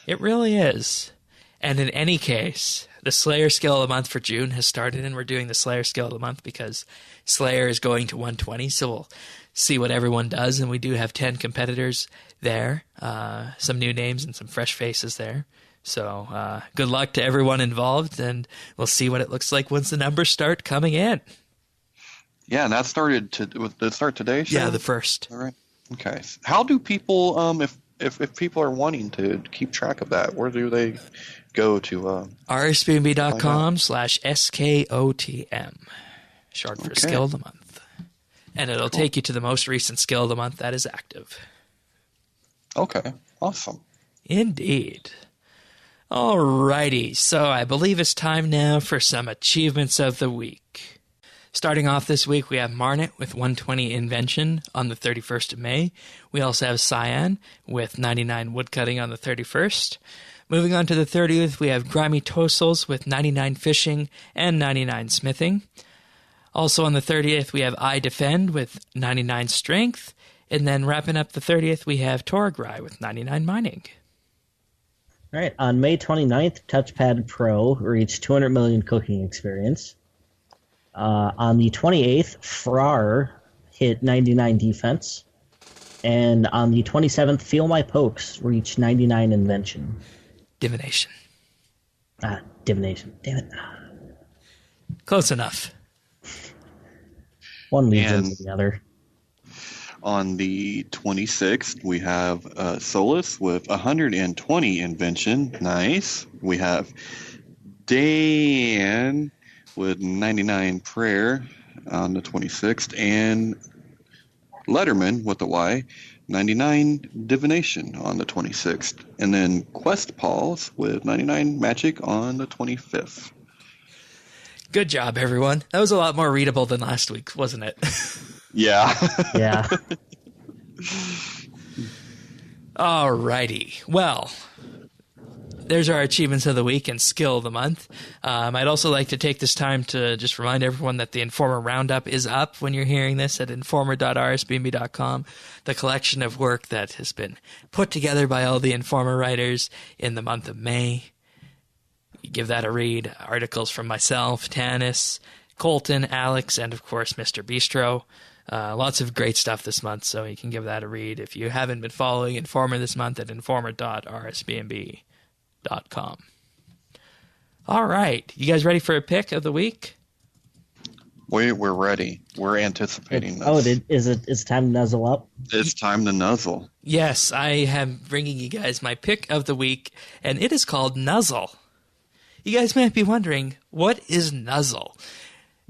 It really is. And in any case, the Slayer skill of the month for June has started, and we're doing the Slayer skill of the month because Slayer is going to 120, so we'll see what everyone does, and we do have 10 competitors there, some new names and some fresh faces there. So good luck to everyone involved, and we'll see what it looks like once the numbers start coming in. Yeah, and that started did it start today, Shane? Yeah, the first. All right. Okay. How do people, if people are wanting to keep track of that, where do they go to? RSBANDB.com/SKOTM, short for Skill of the Month. And it'll take you to the most recent Skill of the Month that is active. Okay, awesome. Indeed. Alrighty, so I believe it's time now for some achievements of the week. Starting off this week, we have Marnet with 120 Invention on the 31st of May. We also have Cyan with 99 Woodcutting on the 31st. Moving on to the 30th, we have Grimy Tossels with 99 Fishing and 99 Smithing. Also on the 30th, we have I Defend with 99 Strength. And then wrapping up the 30th, we have Toragrai with 99 Mining. All right, on May 29th, Touchpad Pro reached 200 million cooking experience. On the 28th, Frar hit 99 defense. And on the 27th, Feel My Pokes reached 99 invention. Divination. Divination. Damn it. Close enough. One leads into the other. On the 26th, we have Solus with 120 invention. Nice. We have Dan with 99 prayer on the 26th. And Letterman with the Y, 99 divination on the 26th. And then Quest Pauls with 99 magic on the 25th. Good job, everyone. That was a lot more readable than last week, wasn't it? Yeah. Yeah. Alrighty. Well, there's our achievements of the week and skill of the month. I'd also like to take this time to just remind everyone that the Informer Roundup is up when you're hearing this at informer.rsbnb.com, the collection of work that has been put together by all the Informer writers in the month of May. You give that a read. Articles from myself, Tanis, Colton, Alex, and of course Mr. Bistro. Lots of great stuff this month, so you can give that a read if you haven't been following Informer this month at informer.rsbnb.com. All right. You guys ready for a pick of the week? We're ready. We're anticipating this. Is it time to nuzzle up? It's time to nuzzle. Yes, I am bringing you guys my pick of the week, and it is called Nuzzle. You guys might be wondering, what is Nuzzle?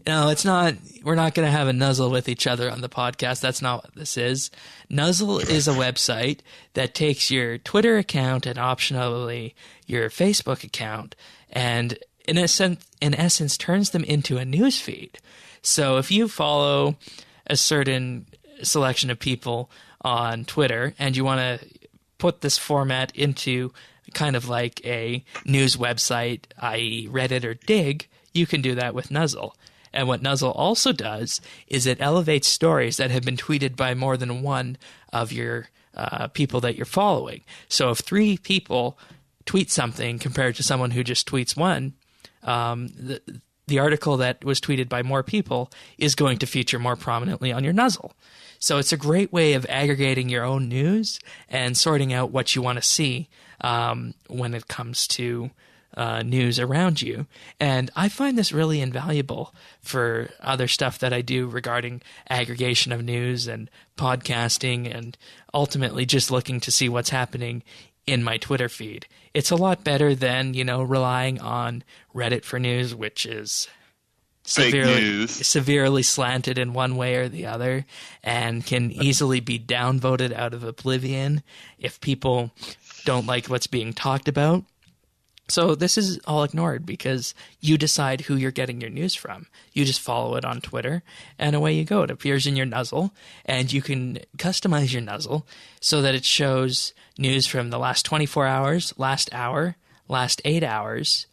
No, it's not. We're not going to have a nuzzle with each other on the podcast. That's not what this is. Nuzzle is a website that takes your Twitter account and optionally your Facebook account and in essence turns them into a news feed. So if you follow a certain selection of people on Twitter and you want to put this format into kind of like a news website, i.e. Reddit or Dig, you can do that with Nuzzle. And what Nuzzle also does is it elevates stories that have been tweeted by more than one of your people that you're following. So if 3 people tweet something compared to someone who just tweets one, the article that was tweeted by more people is going to feature more prominently on your Nuzzle. So it's a great way of aggregating your own news and sorting out what you want to see when it comes to news around you. And I find this really invaluable for other stuff that I do regarding aggregation of news and podcasting and ultimately just looking to see what's happening in my Twitter feed. It's a lot better than, relying on Reddit for news, which is severely slanted in one way or the other and can easily be downvoted out of oblivion if people don't like what's being talked about. So this is all ignored because you decide who you're getting your news from. You just follow it on Twitter, and away you go. It appears in your Nuzzle, and you can customize your Nuzzle so that it shows news from the last 24 hours, last hour, last 8 hours,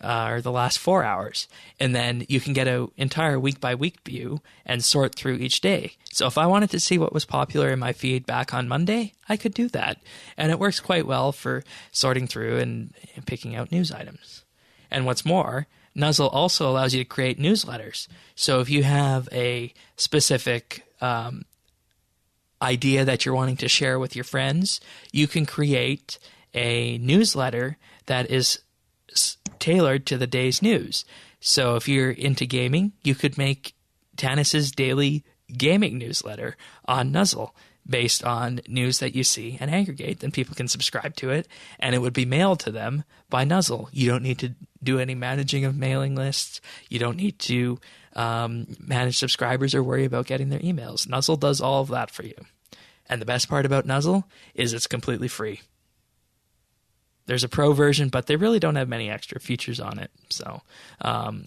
or the last 4 hours. And then you can get an entire week-by-week view and sort through each day. So if I wanted to see what was popular in my feed back on Monday, I could do that. And it works quite well for sorting through and picking out news items. And what's more, Nuzzle also allows you to create newsletters. So if you have a specific idea that you're wanting to share with your friends, you can create a newsletter that is tailored to the day's news. So if you're into gaming, you could make Tanis's daily gaming newsletter on Nuzzle based on news that you see and aggregate. Then people can subscribe to it, and it would be mailed to them by Nuzzle. You don't need to do any managing of mailing lists. You don't need to manage subscribers or worry about getting their emails. Nuzzle does all of that for you. And the best part about Nuzzle is it's completely free. There's a pro version, but they really don't have many extra features on it. So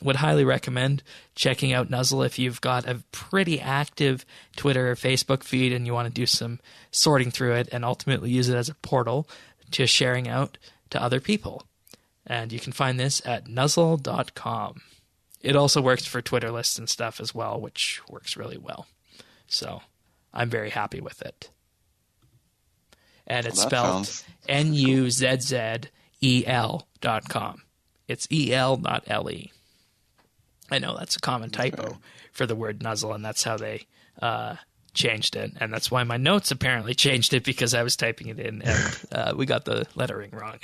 would highly recommend checking out Nuzzle if you've got a pretty active Twitter or Facebook feed and you want to do some sorting through it and ultimately use it as a portal to sharing out to other people. And you can find this at nuzzle.com. It also works for Twitter lists and stuff as well, which works really well. So I'm very happy with it. And it's spelled NUZZEL.com. It's EL, not LE. I know that's a common typo for the word Nuzzle, and that's how they changed it. And that's why my notes apparently changed it, because I was typing it in and we got the lettering wrong.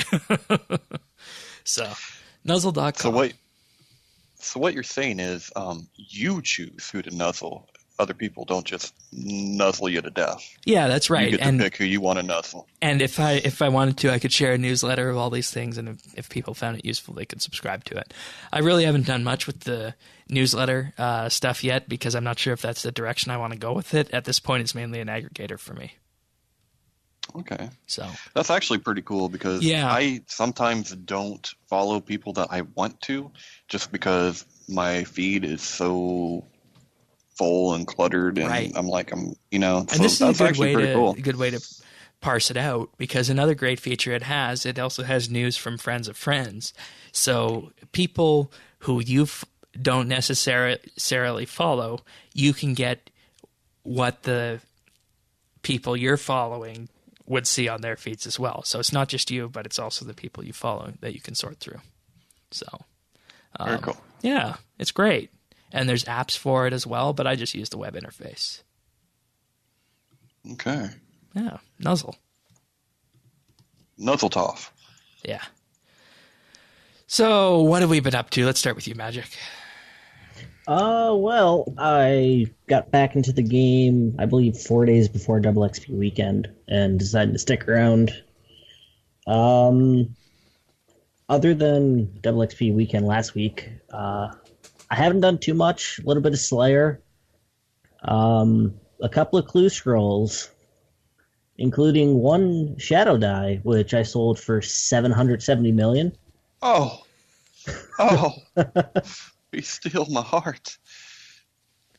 So, Nuzzle.com. So what you're saying is you choose who to nuzzle. Other people don't just nuzzle you to death. Yeah, that's right. You get to pick who you want to nuzzle. And if I wanted to, I could share a newsletter of all these things, and if people found it useful, they could subscribe to it. I really haven't done much with the newsletter stuff yet, because I'm not sure if that's the direction I want to go with it. At this point, it's mainly an aggregator for me. Okay. So that's actually pretty cool, because I sometimes don't follow people that I want to, just because my feed is so full and cluttered, and I'm and so this is a good way to parse it out, because another great feature it also has news from friends of friends. So people who you don't necessarily follow, you can get what the people you're following would see on their feeds as well. So it's not just you, but it's also the people you follow that you can sort through. So very cool. Yeah, it's great. And there's apps for it as well, but I just use the web interface. Okay. Yeah, Nuzzle. Nuzzle-toff. Yeah. So, what have we been up to? Let's start with you, Magic. Well, I got back into the game, I believe, 4 days before Double XP weekend, and decided to stick around. Other than Double XP weekend last week, I haven't done too much. A little bit of Slayer, a couple of clue scrolls, including one Shadow Die, which I sold for $770 million. Oh, you steal my heart.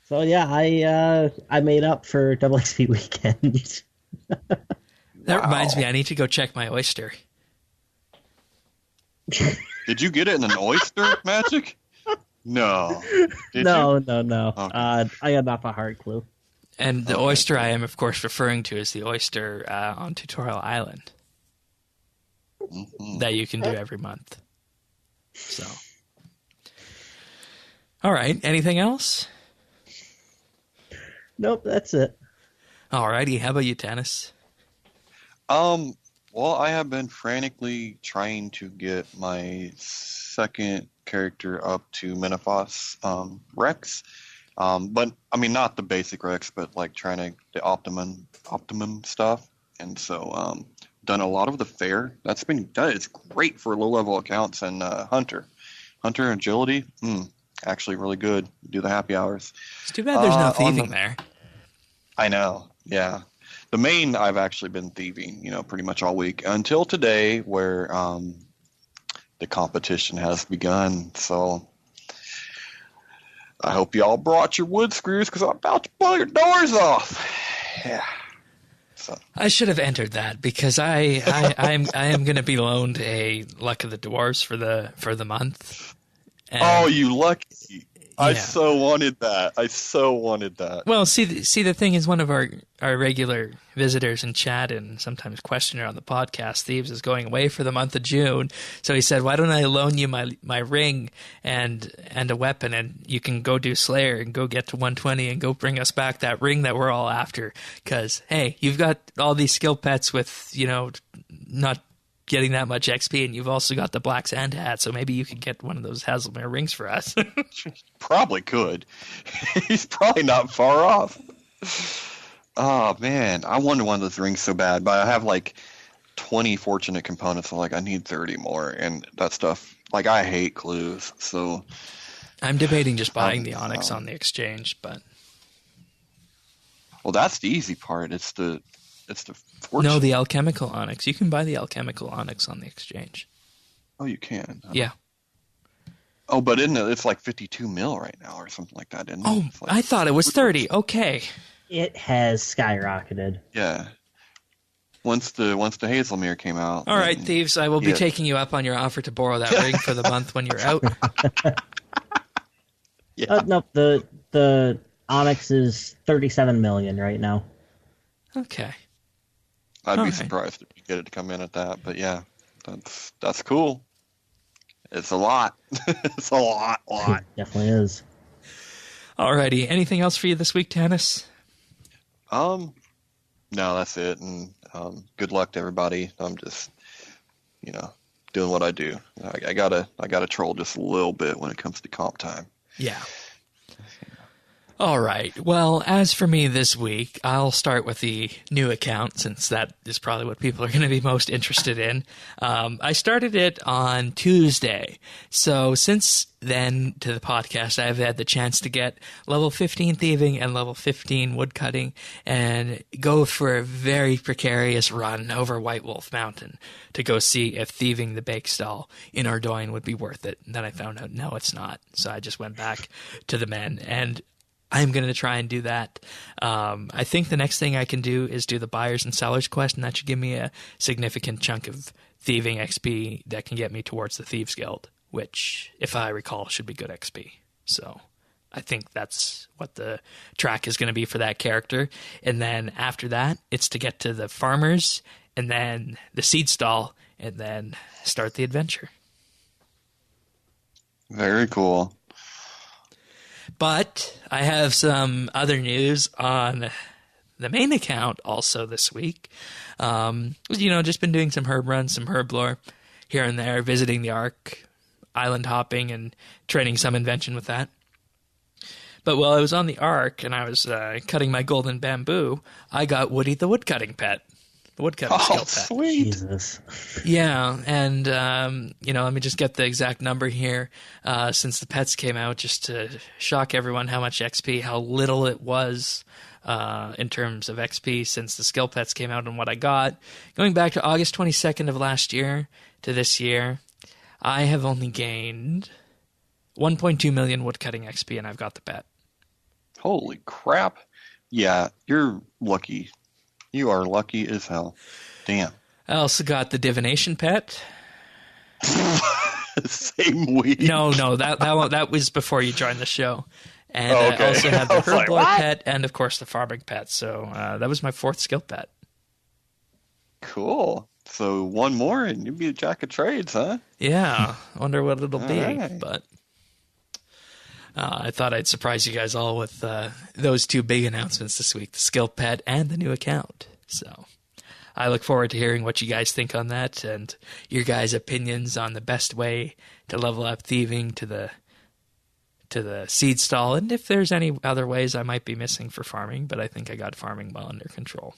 So yeah, I made up for Double XP weekend. That reminds me, I need to go check my oyster. Did you get it in an oyster, Magic? No. No. Okay. I got off a hard clue. And the oyster I am, of course, referring to is the oyster on Tutorial Island that you can do every month. So, all right. Anything else? Nope, that's it. All righty. How about you, Tanis? Well, I have been frantically trying to get my second character up to Menaphos Rex. But I mean, not the basic Rex, but like trying to the optimum stuff. And so done a lot of the fair. That is great for low level accounts, and Hunter agility, actually really good. Do the happy hours. It's too bad there's no thieving there. I know. Yeah. The main I've actually been thieving, pretty much all week until today, where the competition has begun. So I hope you all brought your wood screws, because I'm about to blow your doors off. Yeah. So I should have entered that because I am going to be loaned a Luck of the Dwarves for the month. And, oh, you lucky! I Yeah. so wanted that. Well, see, the thing is, one of our regular visitors in chat and sometimes questioner on the podcast, Thieves, is going away for the month of June. So he said, "Why don't I loan you my ring and a weapon, and you can go do Slayer and go get to 120 and go bring us back that ring that we're all after? Because hey, you've got all these skill pets with not getting that much XP, and you've also got the Black Sand hat, so maybe you could get one of those Hazelmere rings for us." Probably could. He's probably not far off. Oh man, I wanted one of those rings so bad, but I have like 20 fortunate components. So I need 30 more, and that stuff. I hate clues, so I'm debating just buying the Onyx on the exchange, but well, that's the easy part. It's the fortune. no, the Alchemical Onyx. You can buy the Alchemical Onyx on the exchange. Oh, you can. Yeah. Oh, but isn't it? It's like 52 mil right now, or something like that, isn't it? Oh, I thought it was 30. Okay. It has skyrocketed. Yeah. Once the Hazelmere came out. All right, Thieves. I will be taking you up on your offer to borrow that ring for the month when you're out. Yeah. No, the Onyx is 37 million right now. Okay. I'd be surprised if you get it to come in at that, but yeah, that's cool. It's a lot. It's a lot. Definitely is. Alrighty. Anything else for you this week, Tannis? No, that's it. And good luck to everybody. I'm just, doing what I do. I gotta troll just a little bit when it comes to comp time. Yeah. All right. Well, as for me this week, I'll start with the new account since that is probably what people are going to be most interested in. I started it on Tuesday. So since then to the podcast, I've had the chance to get level 15 thieving and level 15 woodcutting and go for a very precarious run over White Wolf Mountain to go see if thieving the bake stall in Ardoyne would be worth it. And then I found out, no, it's not. So I just went back to the men, and I'm going to try and do that. I think the next thing I can do is do the buyers and sellers quest, and that should give me a significant chunk of thieving XP that can get me towards the Thieves Guild, which, if I recall, should be good XP. So I think that's what the track is going to be for that character. And then after that, it's to get to the farmers, and then the seed stall, and then start the adventure. Very cool. But I have some other news on the main account also this week. Just been doing some herb runs, some herb lore here and there, visiting the Ark, island hopping, and training some invention with that. But while I was on the Ark and I was cutting my golden bamboo, I got Woody the woodcutting pet. The woodcutting skill pet. Sweet. Jesus. Yeah, and, let me just get the exact number here since the pets came out, just to shock everyone how much XP, how little it was in terms of XP since the skill pets came out and what I got. Going back to August 22nd of last year to this year, I have only gained 1.2 million woodcutting XP, and I've got the pet. Holy crap. Yeah, you're lucky. You are lucky as hell. Damn. I also got the divination pet. Same week. No, that was before you joined the show. And okay. I also have the I was like, herblore what? pet and, of course, the farming pet. So that was my fourth skill pet. Cool. So one more and you'd be a jack of trades, huh? Yeah, I wonder what it'll be. Right. But I thought I'd surprise you guys all with those two big announcements this week, the skill pet and the new account. So I look forward to hearing what you guys think on that and your guys' opinions on the best way to level up thieving to the seed stall, and if there's any other ways I might be missing for farming, but I think I got farming well under control.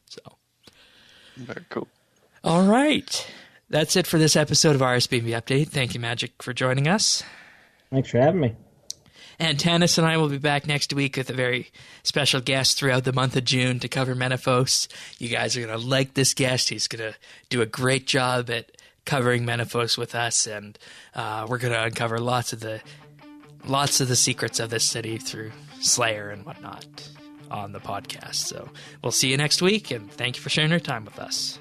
So very cool. All right. That's it for this episode of RSBANDB Update. Thank you, Magic, for joining us. Thanks for having me. And Tannis and I will be back next week with a very special guest throughout the month of June to cover Menaphos. You guys are going to like this guest. He's going to do a great job at covering Menaphos with us, and we're going to uncover lots of the secrets of this city through Slayer and whatnot. on the podcast. So we'll see you next week, and thank you for sharing your time with us.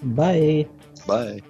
Bye. Bye.